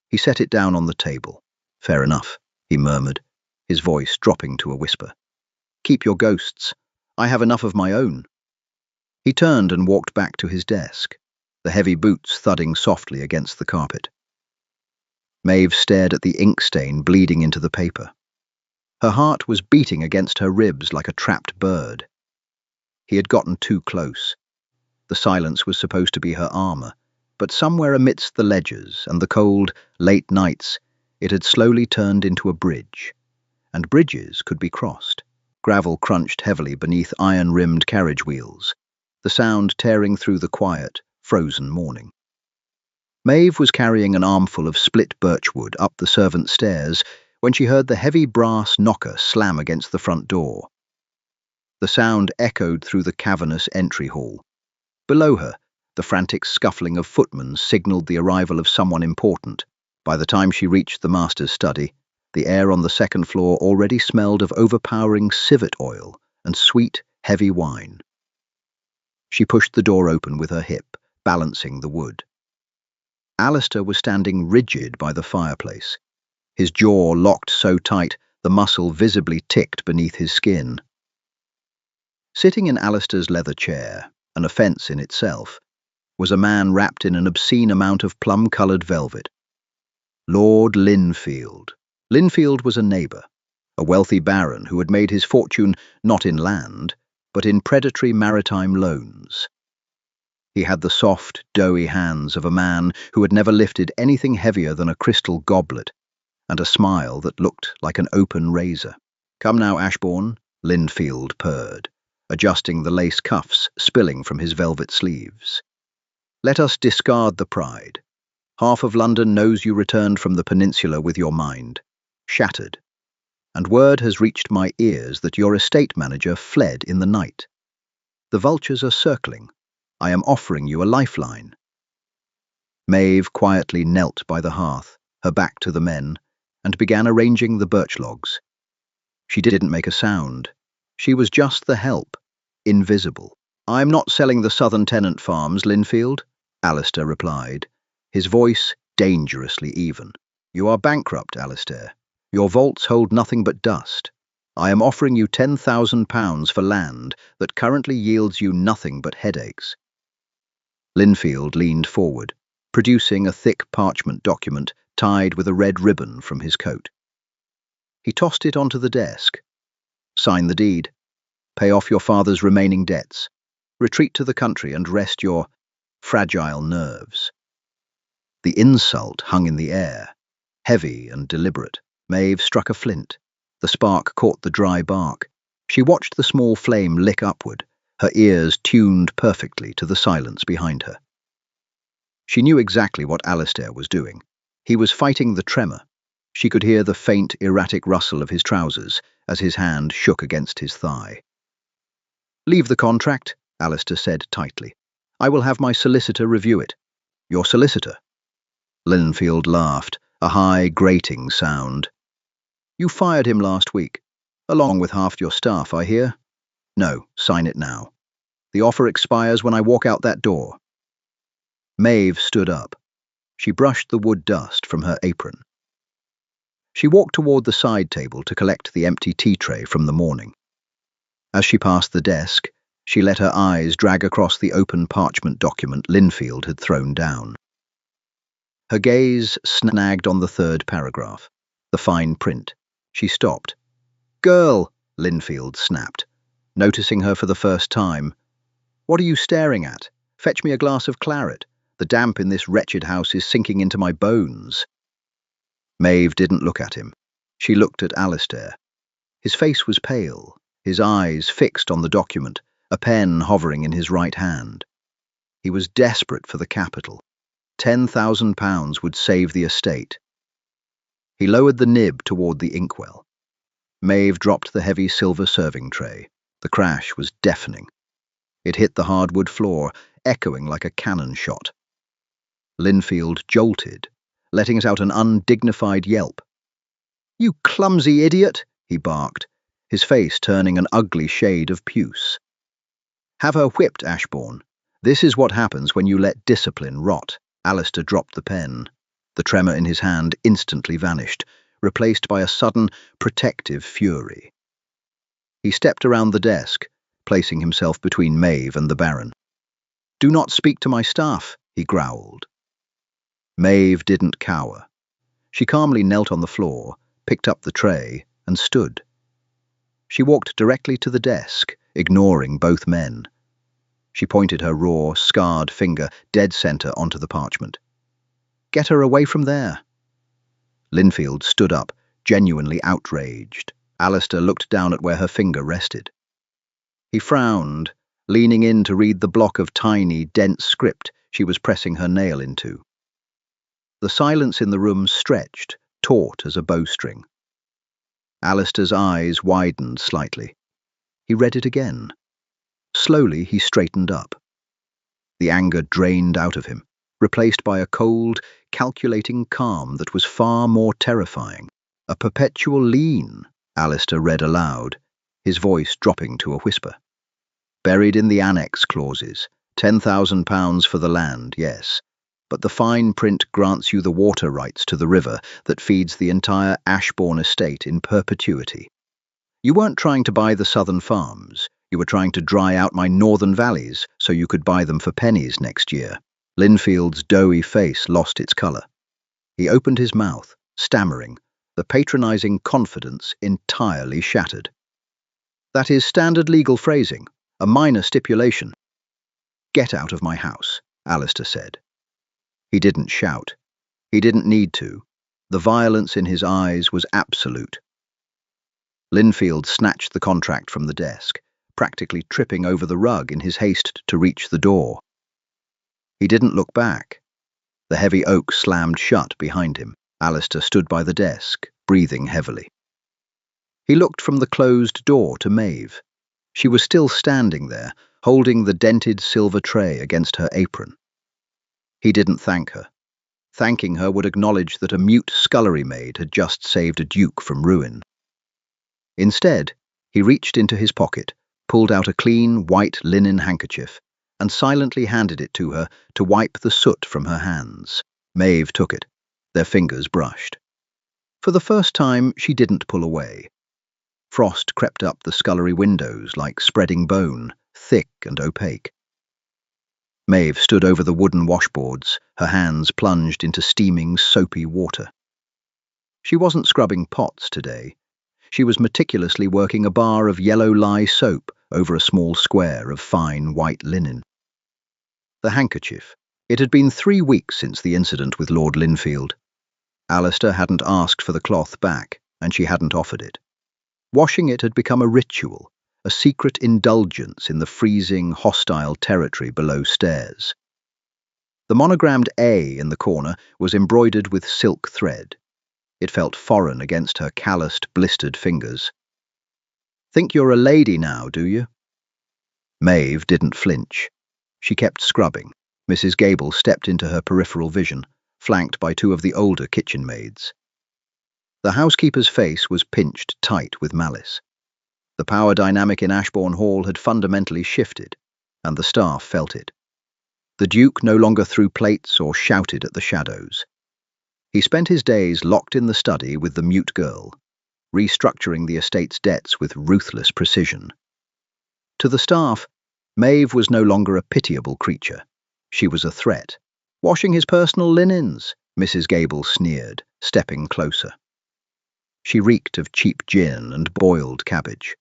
He set it down on the table. "Fair enough," he murmured, his voice dropping to a whisper. Keep your ghosts. I have enough of my own." He turned and walked back to his desk, the heavy boots thudding softly against the carpet. Maeve stared at the ink stain bleeding into the paper. Her heart was beating against her ribs like a trapped bird. He had gotten too close. The silence was supposed to be her armor, but somewhere amidst the ledgers and the cold, late nights, it had slowly turned into a bridge. And bridges could be crossed. Gravel crunched heavily beneath iron-rimmed carriage wheels, the sound tearing through the quiet, frozen morning. Maeve was carrying an armful of split birchwood up the servants' stairs when she heard the heavy brass knocker slam against the front door. The sound echoed through the cavernous entry hall. Below her, the frantic scuffling of footmen signalled the arrival of someone important. By the time she reached the master's study, the air on the second floor already smelled of overpowering civet oil and sweet, heavy wine. She pushed the door open with her hip, balancing the wood. Alistair was standing rigid by the fireplace, his jaw locked so tight the muscle visibly ticked beneath his skin. Sitting in Alistair's leather chair, an offence in itself, was a man wrapped in an obscene amount of plum-coloured velvet. Lord Linfield. Linfield was a neighbour, a wealthy baron who had made his fortune not in land, but in predatory maritime loans. He had the soft, doughy hands of a man who had never lifted anything heavier than a crystal goblet, and a smile that looked like an open razor. "Come now, Ashbourne," Linfield purred, adjusting the lace cuffs spilling from his velvet sleeves. "Let us discard the pride. Half of London knows you returned from the peninsula with your mind shattered, and word has reached my ears that your estate manager fled in the night. The vultures are circling. I am offering you a lifeline." Maeve quietly knelt by the hearth, her back to the men, and began arranging the birch logs. She didn't make a sound. She was just the help, invisible. "I'm not selling the Southern Tenant Farms, Linfield," Alistair replied, his voice dangerously even. "You are bankrupt, Alistair. Your vaults hold nothing but dust. I am offering you £10,000 for land that currently yields you nothing but headaches." Linfield leaned forward, producing a thick parchment document tied with a red ribbon from his coat. He tossed it onto the desk. "Sign the deed. Pay off your father's remaining debts. Retreat to the country and rest your fragile nerves." The insult hung in the air, heavy and deliberate. Maeve struck a flint. The spark caught the dry bark. She watched the small flame lick upward, her ears tuned perfectly to the silence behind her. She knew exactly what Alistair was doing. He was fighting the tremor. She could hear the faint, erratic rustle of his trousers as his hand shook against his thigh. "Leave the contract," Alistair said tightly. "I will have my solicitor review it." "Your solicitor?" Linfield laughed, a high, grating sound. "You fired him last week, along with half your staff, I hear. No, sign it now. The offer expires when I walk out that door." Maeve stood up. She brushed the wood dust from her apron. She walked toward the side table to collect the empty tea tray from the morning. As she passed the desk, she let her eyes drag across the open parchment document Linfield had thrown down. Her gaze snagged on the third paragraph, the fine print. She stopped. "Girl," Linfield snapped, noticing her for the first time. "What are you staring at? Fetch me a glass of claret. The damp in this wretched house is sinking into my bones." Maeve didn't look at him. She looked at Alistair. His face was pale, his eyes fixed on the document, a pen hovering in his right hand. He was desperate for the capital. £10,000 would save the estate. He lowered the nib toward the inkwell. Maeve dropped the heavy silver serving tray. The crash was deafening. It hit the hardwood floor, echoing like a cannon shot. Linfield jolted, letting out an undignified yelp. "You clumsy idiot," he barked, his face turning an ugly shade of puce. "Have her whipped, Ashbourne. This is what happens when you let discipline rot." Alistair dropped the pen. The tremor in his hand instantly vanished, replaced by a sudden, protective fury. He stepped around the desk, placing himself between Maeve and the Baron. "Do not speak to my staff," he growled. Maeve didn't cower. She calmly knelt on the floor, picked up the tray, and stood. She walked directly to the desk, ignoring both men. She pointed her raw, scarred finger dead center onto the parchment. "Get her away from there." Linfield stood up, genuinely outraged. Alistair looked down at where her finger rested. He frowned, leaning in to read the block of tiny, dense script she was pressing her nail into. The silence in the room stretched, taut as a bowstring. Alistair's eyes widened slightly. He read it again. Slowly he straightened up. The anger drained out of him, replaced by a cold, calculating calm that was far more terrifying. "A perpetual lien," Alistair read aloud, his voice dropping to a whisper. "Buried in the annex clauses. £10,000 for the land, yes. But the fine print grants you the water rights to the river that feeds the entire Ashbourne estate in perpetuity. You weren't trying to buy the southern farms. You were trying to dry out my northern valleys so you could buy them for pennies next year." Linfield's doughy face lost its colour. He opened his mouth, stammering, the patronizing confidence entirely shattered. "That is standard legal phrasing, a minor stipulation." "Get out of my house," Alistair said. He didn't shout. He didn't need to. The violence in his eyes was absolute. Linfield snatched the contract from the desk, practically tripping over the rug in his haste to reach the door. He didn't look back. The heavy oak slammed shut behind him. Alistair stood by the desk, breathing heavily. He looked from the closed door to Maeve. She was still standing there, holding the dented silver tray against her apron. He didn't thank her. Thanking her would acknowledge that a mute scullery maid had just saved a duke from ruin. Instead, he reached into his pocket, pulled out a clean, white linen handkerchief, and silently handed it to her to wipe the soot from her hands. Maeve took it. Their fingers brushed. For the first time, she didn't pull away. Frost crept up the scullery windows like spreading bone, thick and opaque. Maeve stood over the wooden washboards, her hands plunged into steaming, soapy water. She wasn't scrubbing pots today. She was meticulously working a bar of yellow lye soap over a small square of fine white linen. The handkerchief. It had been 3 weeks since the incident with Lord Linfield. Alistair hadn't asked for the cloth back, and she hadn't offered it. Washing it had become a ritual, a secret indulgence in the freezing, hostile territory below stairs. The monogrammed A in the corner was embroidered with silk thread. It felt foreign against her calloused, blistered fingers. "Think you're a lady now, do you?" Maeve didn't flinch. She kept scrubbing. Mrs. Gable stepped into her peripheral vision, flanked by 2 of the older kitchen maids. The housekeeper's face was pinched tight with malice. The power dynamic in Ashbourne Hall had fundamentally shifted, and the staff felt it. The Duke no longer threw plates or shouted at the shadows. He spent his days locked in the study with the mute girl, restructuring the estate's debts with ruthless precision. To the staff, Maeve was no longer a pitiable creature. She was a threat. "Washing his personal linens," Mrs. Gable sneered, stepping closer. She reeked of cheap gin and boiled cabbage.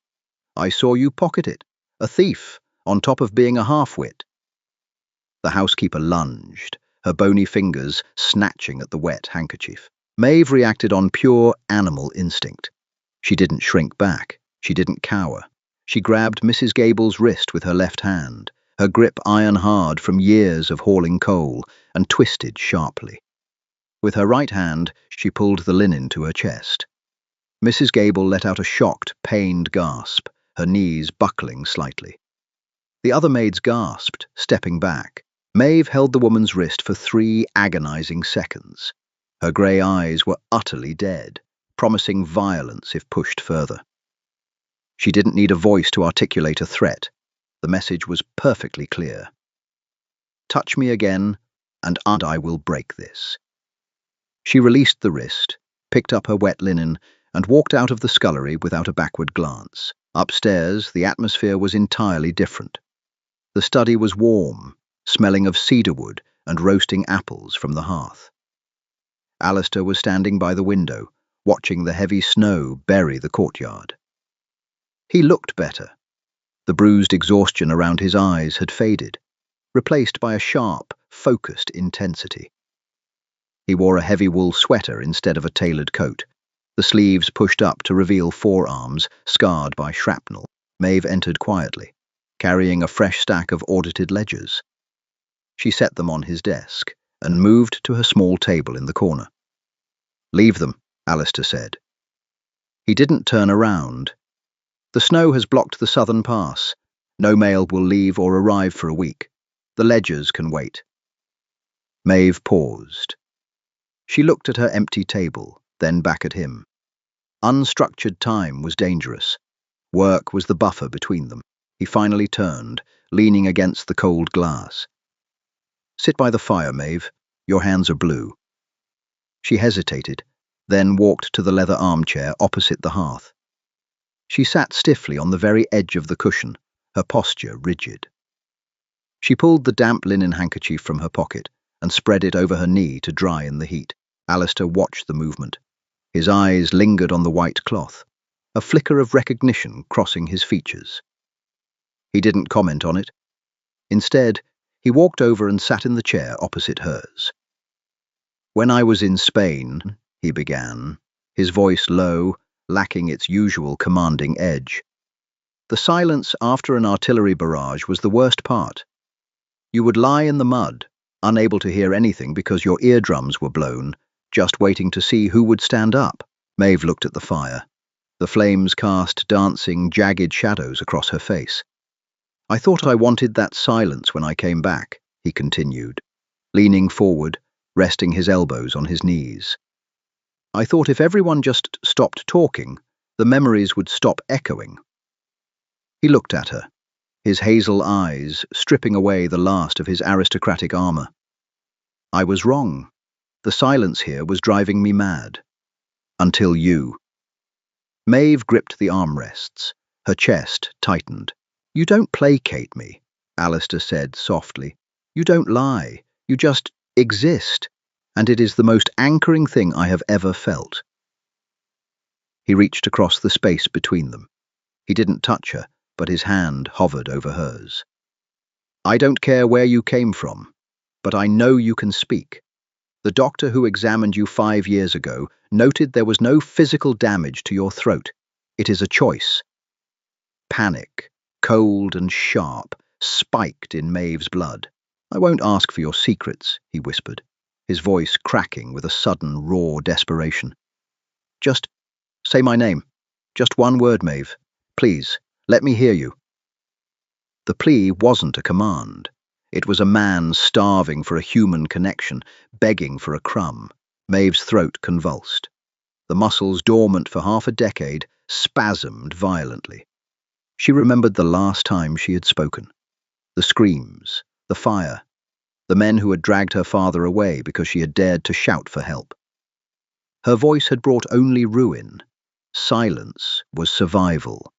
"I saw you pocket it. A thief, on top of being a half-wit." The housekeeper lunged, her bony fingers snatching at the wet handkerchief. Maeve reacted on pure animal instinct. She didn't shrink back. She didn't cower. She grabbed Mrs. Gable's wrist with her left hand, her grip iron-hard from years of hauling coal, and twisted sharply. With her right hand, she pulled the linen to her chest. Mrs. Gable let out a shocked, pained gasp, her knees buckling slightly. The other maids gasped, stepping back. Maeve held the woman's wrist for 3 agonizing seconds. Her grey eyes were utterly dead, promising violence if pushed further. She didn't need a voice to articulate a threat. The message was perfectly clear. "Touch me again, and I will break this." She released the wrist, picked up her wet linen, and walked out of the scullery without a backward glance. Upstairs, the atmosphere was entirely different. The study was warm, smelling of cedarwood and roasting apples from the hearth. Alistair was standing by the window, watching the heavy snow bury the courtyard. He looked better. The bruised exhaustion around his eyes had faded, replaced by a sharp, focused intensity. He wore a heavy wool sweater instead of a tailored coat, the sleeves pushed up to reveal forearms scarred by shrapnel. Maeve entered quietly, carrying a fresh stack of audited ledgers. She set them on his desk and moved to her small table in the corner. "Leave them," Alistair said. He didn't turn around. "The snow has blocked the southern pass. No mail will leave or arrive for a week. The ledgers can wait." Maeve paused. She looked at her empty table, then back at him. Unstructured time was dangerous. Work was the buffer between them. He finally turned, leaning against the cold glass. "Sit by the fire, Maeve. Your hands are blue." She hesitated, then walked to the leather armchair opposite the hearth. She sat stiffly on the very edge of the cushion, her posture rigid. She pulled the damp linen handkerchief from her pocket and spread it over her knee to dry in the heat. Alistair watched the movement. His eyes lingered on the white cloth, a flicker of recognition crossing his features. He didn't comment on it. Instead, he walked over and sat in the chair opposite hers. "When I was in Spain," he began, his voice low, lacking its usual commanding edge. "The silence after an artillery barrage was the worst part. You would lie in the mud, unable to hear anything because your eardrums were blown, just waiting to see who would stand up." Maeve looked at the fire. The flames cast dancing, jagged shadows across her face. "I thought I wanted that silence when I came back," he continued, leaning forward, resting his elbows on his knees. "I thought if everyone just stopped talking, the memories would stop echoing." He looked at her, his hazel eyes stripping away the last of his aristocratic armor. "I was wrong. The silence here was driving me mad. Until you." Maeve gripped the armrests. Her chest tightened. "You don't placate me," Alistair said softly. "You don't lie. You just exist. And it is the most anchoring thing I have ever felt." He reached across the space between them. He didn't touch her, but his hand hovered over hers. "I don't care where you came from, but I know you can speak. The doctor who examined you 5 years ago noted there was no physical damage to your throat. It is a choice." Panic, cold and sharp, spiked in Maeve's blood. "I won't ask for your secrets," he whispered, his voice cracking with a sudden, raw desperation. "Just say my name. Just one word, Maeve. Please, let me hear you." The plea wasn't a command. It was a man starving for a human connection, begging for a crumb. Maeve's throat convulsed. The muscles dormant for half a decade spasmed violently. She remembered the last time she had spoken. The screams, the fire, the men who had dragged her father away because she had dared to shout for help. Her voice had brought only ruin. Silence was survival.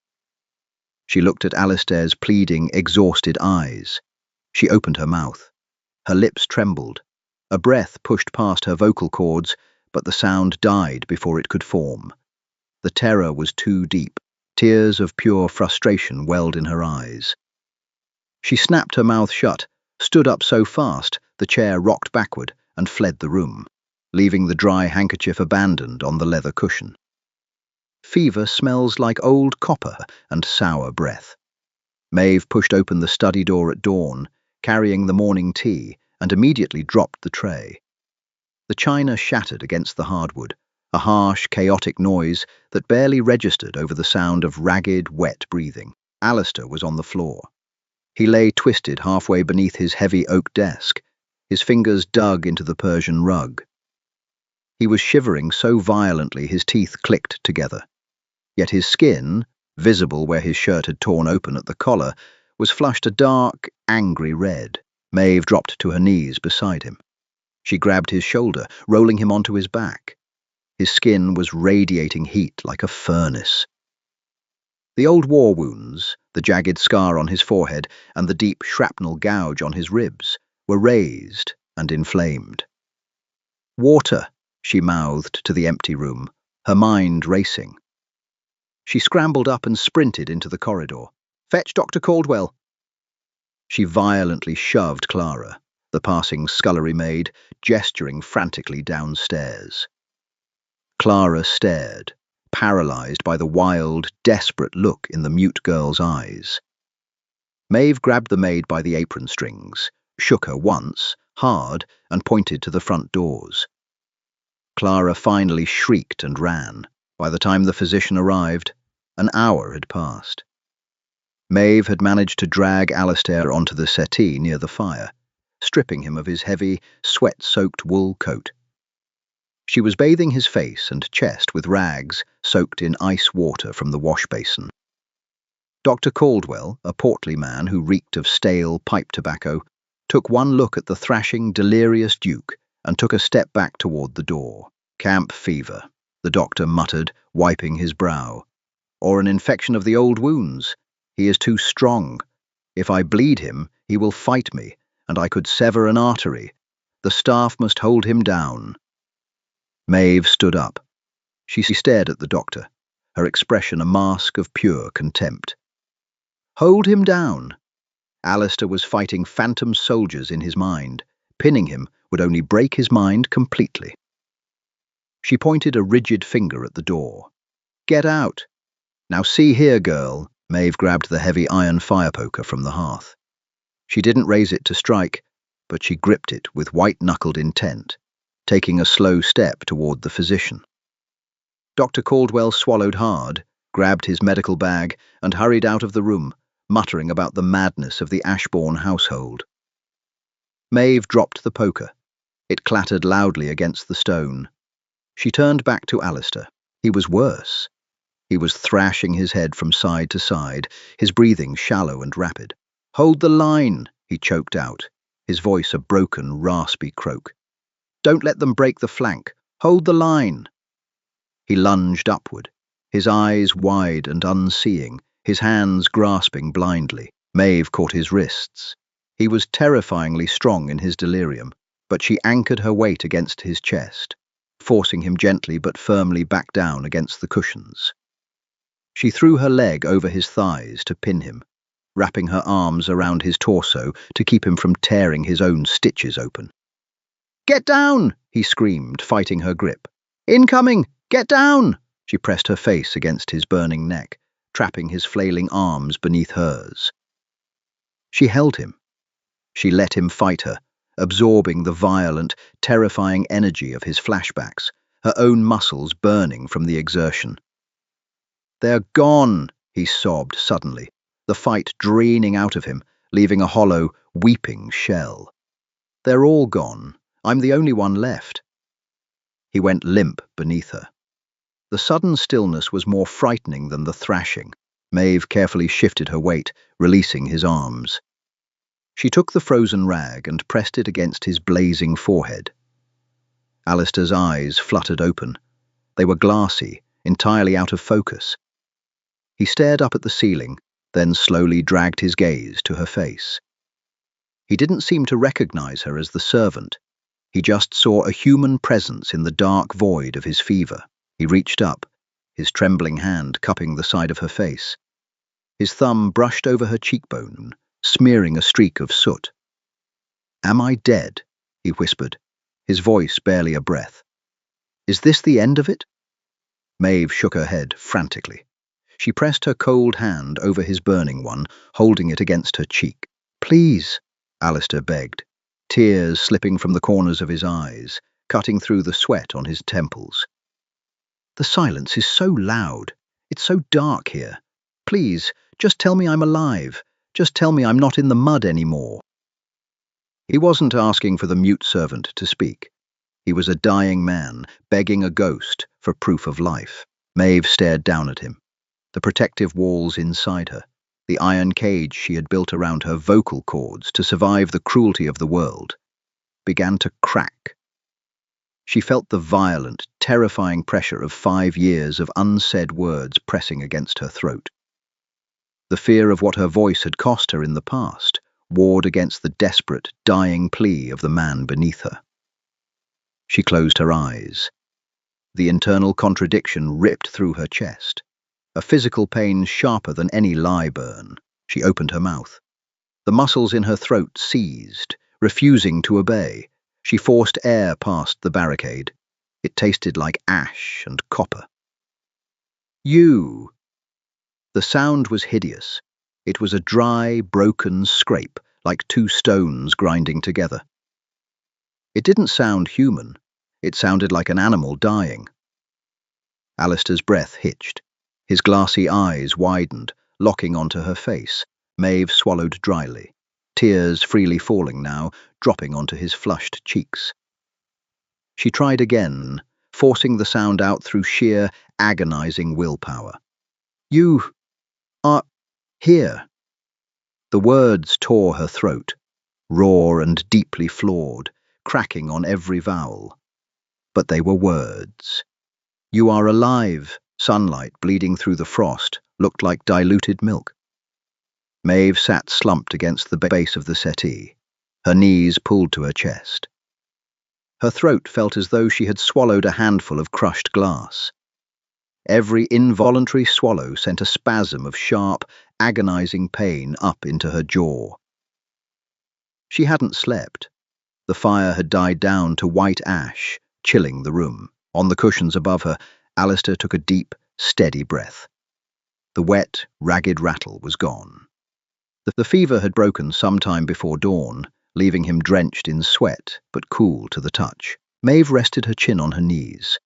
She looked at Alistair's pleading, exhausted eyes. She opened her mouth. Her lips trembled. A breath pushed past her vocal cords, but the sound died before it could form. The terror was too deep. Tears of pure frustration welled in her eyes. She snapped her mouth shut, stood up so fast the chair rocked backward, and fled the room, leaving the dry handkerchief abandoned on the leather cushion. Fever smells like old copper and sour breath. Maeve pushed open the study door at dawn, carrying the morning tea, and immediately dropped the tray. The china shattered against the hardwood, a harsh, chaotic noise that barely registered over the sound of ragged, wet breathing. Alistair was on the floor. He lay twisted halfway beneath his heavy oak desk, his fingers dug into the Persian rug. He was shivering so violently his teeth clicked together. Yet his skin, visible where his shirt had torn open at the collar, was flushed a dark, angry red. Maeve dropped to her knees beside him. She grabbed his shoulder, rolling him onto his back. His skin was radiating heat like a furnace. The old war wounds, the jagged scar on his forehead, and the deep shrapnel gouge on his ribs were raised and inflamed. "Water," she mouthed to the empty room, her mind racing. She scrambled up and sprinted into the corridor. "Fetch Dr. Caldwell." She violently shoved Clara, the passing scullery maid, gesturing frantically downstairs. Clara stared, paralyzed by the wild, desperate look in the mute girl's eyes. Maeve grabbed the maid by the apron strings, shook her once, hard, and pointed to the front doors. Clara finally shrieked and ran. By the time the physician arrived, an hour had passed. Maeve had managed to drag Alistair onto the settee near the fire, stripping him of his heavy, sweat-soaked wool coat. She was bathing his face and chest with rags soaked in ice water from the wash basin. Dr. Caldwell, a portly man who reeked of stale pipe tobacco, took one look at the thrashing, delirious Duke and took a step back toward the door. "Camp fever," the doctor muttered, wiping his brow. "Or an infection of the old wounds. He is too strong. If I bleed him, he will fight me, and I could sever an artery. The staff must hold him down." Maeve stood up. She stared at the doctor, her expression a mask of pure contempt. Hold him down. Alistair was fighting phantom soldiers in his mind. Pinning him would only break his mind completely. She pointed a rigid finger at the door. "Get out. Now see here, girl." Maeve grabbed the heavy iron fire poker from the hearth. She didn't raise it to strike, but she gripped it with white-knuckled intent, taking a slow step toward the physician. Dr. Caldwell swallowed hard, grabbed his medical bag, and hurried out of the room, muttering about the madness of the Ashbourne household. Maeve dropped the poker. It clattered loudly against the stone. She turned back to Alistair. He was worse. He was thrashing his head from side to side, his breathing shallow and rapid. "Hold the line," he choked out, his voice a broken, raspy croak. "Don't let them break the flank. Hold the line." He lunged upward, his eyes wide and unseeing, his hands grasping blindly. Maeve caught his wrists. He was terrifyingly strong in his delirium, but she anchored her weight against his chest, forcing him gently but firmly back down against the cushions. She threw her leg over his thighs to pin him, wrapping her arms around his torso to keep him from tearing his own stitches open. "Get down!" he screamed, fighting her grip. "Incoming! Get down!" She pressed her face against his burning neck, trapping his flailing arms beneath hers. She held him. She let him fight her, absorbing the violent, terrifying energy of his flashbacks, her own muscles burning from the exertion. "They're gone," he sobbed suddenly, the fight draining out of him, leaving a hollow, weeping shell. "They're all gone. I'm the only one left." He went limp beneath her. The sudden stillness was more frightening than the thrashing. Maeve carefully shifted her weight, releasing his arms. She took the frozen rag and pressed it against his blazing forehead. Alistair's eyes fluttered open. They were glassy, entirely out of focus. He stared up at the ceiling, then slowly dragged his gaze to her face. He didn't seem to recognize her as the servant. He just saw a human presence in the dark void of his fever. He reached up, his trembling hand cupping the side of her face. His thumb brushed over her cheekbone, smearing a streak of soot. "Am I dead?" he whispered, his voice barely a breath. "Is this the end of it?" Maeve shook her head frantically. She pressed her cold hand over his burning one, holding it against her cheek. "Please," Alistair begged, tears slipping from the corners of his eyes, cutting through the sweat on his temples. "The silence is so loud. It's so dark here. Please, just tell me I'm alive. Just tell me I'm not in the mud anymore." He wasn't asking for the mute servant to speak. He was a dying man, begging a ghost for proof of life. Maeve stared down at him. The protective walls inside her, the iron cage she had built around her vocal cords to survive the cruelty of the world, began to crack. She felt the violent, terrifying pressure of 5 years of unsaid words pressing against her throat. The fear of what her voice had cost her in the past warred against the desperate, dying plea of the man beneath her. She closed her eyes. The internal contradiction ripped through her chest. A physical pain sharper than any lie burn. She opened her mouth. The muscles in her throat seized, refusing to obey. She forced air past the barricade. It tasted like ash and copper. You! The sound was hideous. It was a dry, broken scrape, like two stones grinding together. It didn't sound human. It sounded like an animal dying. Alistair's breath hitched. His glassy eyes widened, locking onto her face. Maeve swallowed dryly, tears freely falling now, dropping onto his flushed cheeks. She tried again, forcing the sound out through sheer, agonizing willpower. You are here. The words tore her throat, raw and deeply flawed, cracking on every vowel. But they were words. You are alive. Sunlight bleeding through the frost looked like diluted milk. Maeve sat slumped against the base of the settee, her knees pulled to her chest. Her throat felt as though she had swallowed a handful of crushed glass. Every involuntary swallow sent a spasm of sharp, agonizing pain up into her jaw. She hadn't slept. The fire had died down to white ash, chilling the room. On the cushions above her, Alistair took a deep, steady breath. The wet, ragged rattle was gone. The fever had broken some time before dawn, leaving him drenched in sweat, but cool to the touch. Maeve rested her chin on her knees.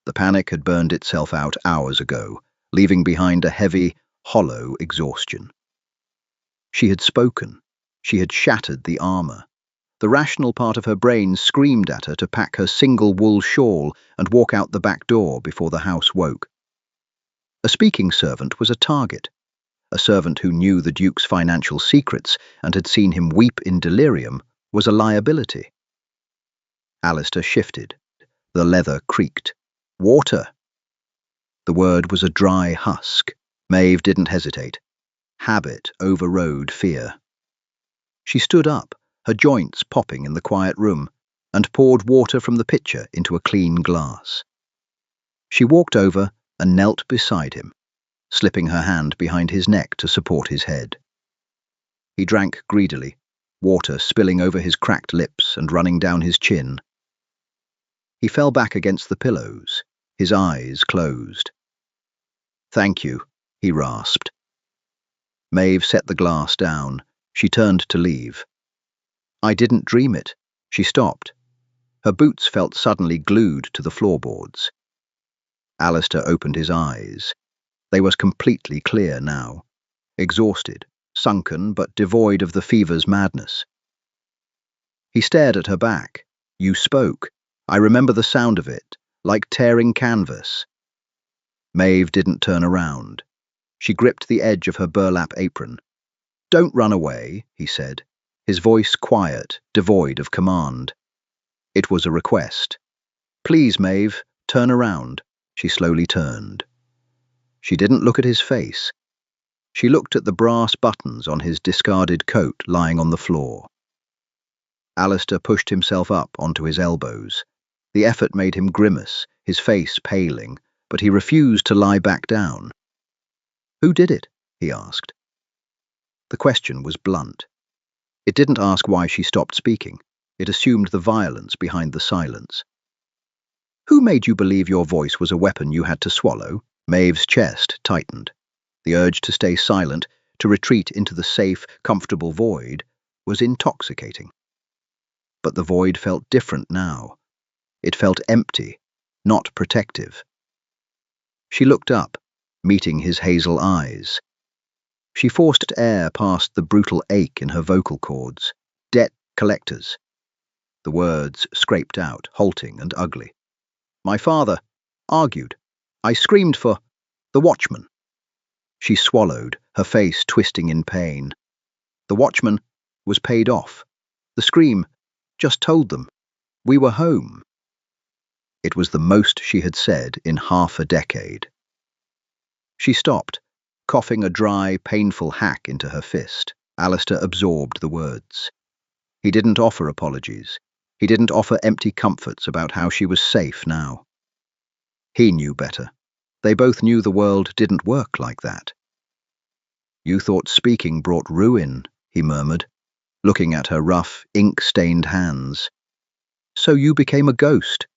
The panic had burned itself out hours ago, leaving behind a heavy, hollow exhaustion. She had spoken. She had shattered the armor. The rational part of her brain screamed at her to pack her single wool shawl and walk out the back door before the house woke. A speaking servant was a target, a servant who knew the Duke's financial secrets and had seen him weep in delirium was a liability. Alistair shifted. The leather creaked. Water! The word was a dry husk. Maeve didn't hesitate. Habit overrode fear. She stood up, her joints popping in the quiet room, and poured water from the pitcher into a clean glass. She walked over and knelt beside him, slipping her hand behind his neck to support his head. He drank greedily, water spilling over his cracked lips and running down his chin. He fell back against the pillows, his eyes closed. "Thank you," he rasped. Maeve set the glass down. She turned to leave. "I didn't dream it." She stopped. Her boots felt suddenly glued to the floorboards. Alistair opened his eyes. They were completely clear now, exhausted, sunken but devoid of the fever's madness. He stared at her back. "You spoke. I remember the sound of it, like tearing canvas." Maeve didn't turn around. She gripped the edge of her burlap apron. "Don't run away," he said, his voice quiet, devoid of command. It was a request. "Please, Maeve, turn around." She slowly turned. She didn't look at his face. She looked at the brass buttons on his discarded coat lying on the floor. Alistair pushed himself up onto his elbows. The effort made him grimace, his face paling, but he refused to lie back down. "Who did it?" he asked. The question was blunt. It didn't ask why she stopped speaking. It assumed the violence behind the silence. "Who made you believe your voice was a weapon you had to swallow?" Maeve's chest tightened. The urge to stay silent, to retreat into the safe, comfortable void, was intoxicating. But the void felt different now. It felt empty, not protective. She looked up, meeting his hazel eyes. She forced air past the brutal ache in her vocal cords. "Debt collectors." The words scraped out, halting and ugly. "My father argued. I screamed for the watchman." She swallowed, her face twisting in pain. The watchman was paid off. The scream just told them, "We were home." It was the most she had said in half a decade. She stopped, coughing a dry, painful hack into her fist. Alistair absorbed the words. He didn't offer apologies. He didn't offer empty comforts about how she was safe now. He knew better. They both knew the world didn't work like that. You thought speaking brought ruin, he murmured, looking at her rough, ink-stained hands. So you became a ghost.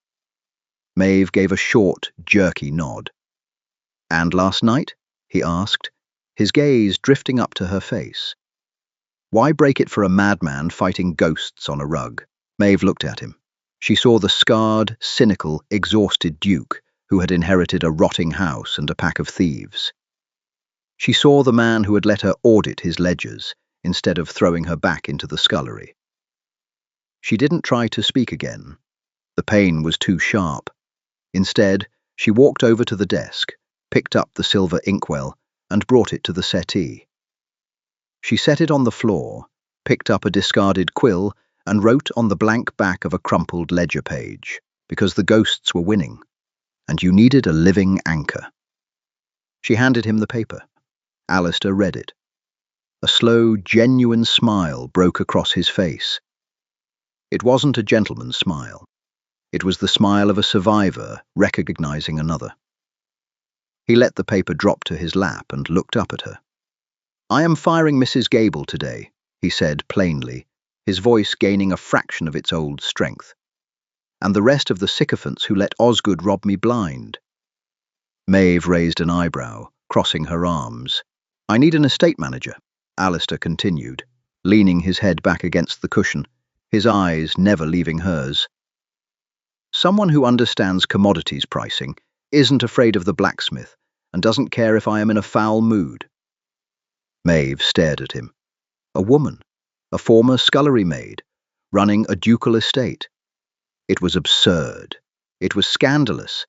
Maeve gave a short, jerky nod. And last night? He asked, his gaze drifting up to her face. Why break it for a madman fighting ghosts on a rug? Maeve looked at him. She saw the scarred, cynical, exhausted Duke who had inherited a rotting house and a pack of thieves. She saw the man who had let her audit his ledgers instead of throwing her back into the scullery. She didn't try to speak again. The pain was too sharp. Instead, she walked over to the desk, picked up the silver inkwell, and brought it to the settee. She set it on the floor, picked up a discarded quill, and wrote on the blank back of a crumpled ledger page, because the ghosts were winning, and you needed a living anchor. She handed him the paper. Alistair read it. A slow, genuine smile broke across his face. It wasn't a gentleman's smile. It was the smile of a survivor recognizing another. He let the paper drop to his lap and looked up at her. I am firing Mrs. Gable today, he said plainly, his voice gaining a fraction of its old strength. And the rest of the sycophants who let Osgood rob me blind. Maeve raised an eyebrow, crossing her arms. I need an estate manager, Alistair continued, leaning his head back against the cushion, his eyes never leaving hers. Someone who understands commodities pricing, isn't afraid of the blacksmith, and doesn't care if I am in a foul mood. Maeve stared at him. A woman, a former scullery maid, running a ducal estate. It was absurd. It was scandalous.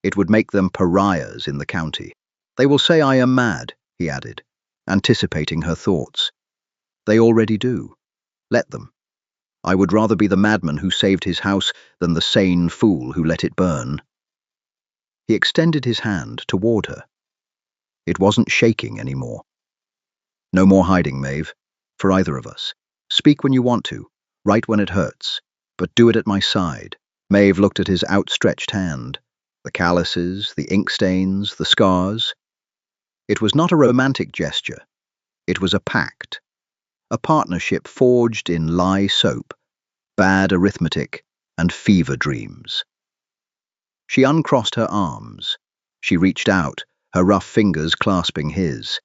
It would make them pariahs in the county. They will say I am mad, he added, anticipating her thoughts. They already do. Let them. I would rather be the madman who saved his house than the sane fool who let it burn. He extended his hand toward her. It wasn't shaking anymore. No more hiding, Maeve, for either of us. Speak when you want to, write when it hurts, but do it at my side. Maeve looked at his outstretched hand, the calluses, the ink stains, the scars. It was not a romantic gesture. It was a pact, a partnership forged in lye soap, bad arithmetic, and fever dreams. She uncrossed her arms. She reached out, her rough fingers clasping his.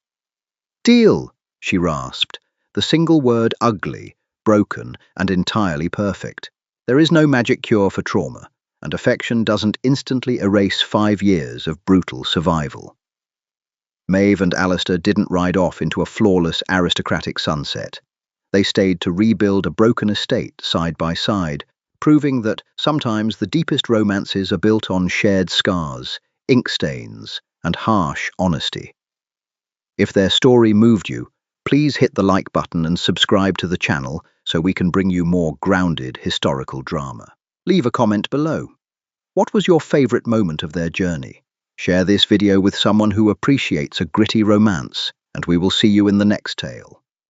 Deal, she rasped, the single word ugly, broken, and entirely perfect. There is no magic cure for trauma, and affection doesn't instantly erase 5 years of brutal survival. Maeve and Alistair didn't ride off into a flawless aristocratic sunset. They stayed to rebuild a broken estate side by side, proving that sometimes the deepest romances are built on shared scars, ink stains, and harsh honesty. If their story moved you, please hit the like button and subscribe to the channel so we can bring you more grounded historical drama. Leave a comment below. What was your favorite moment of their journey? Share this video with someone who appreciates a gritty romance, and we will see you in the next tale.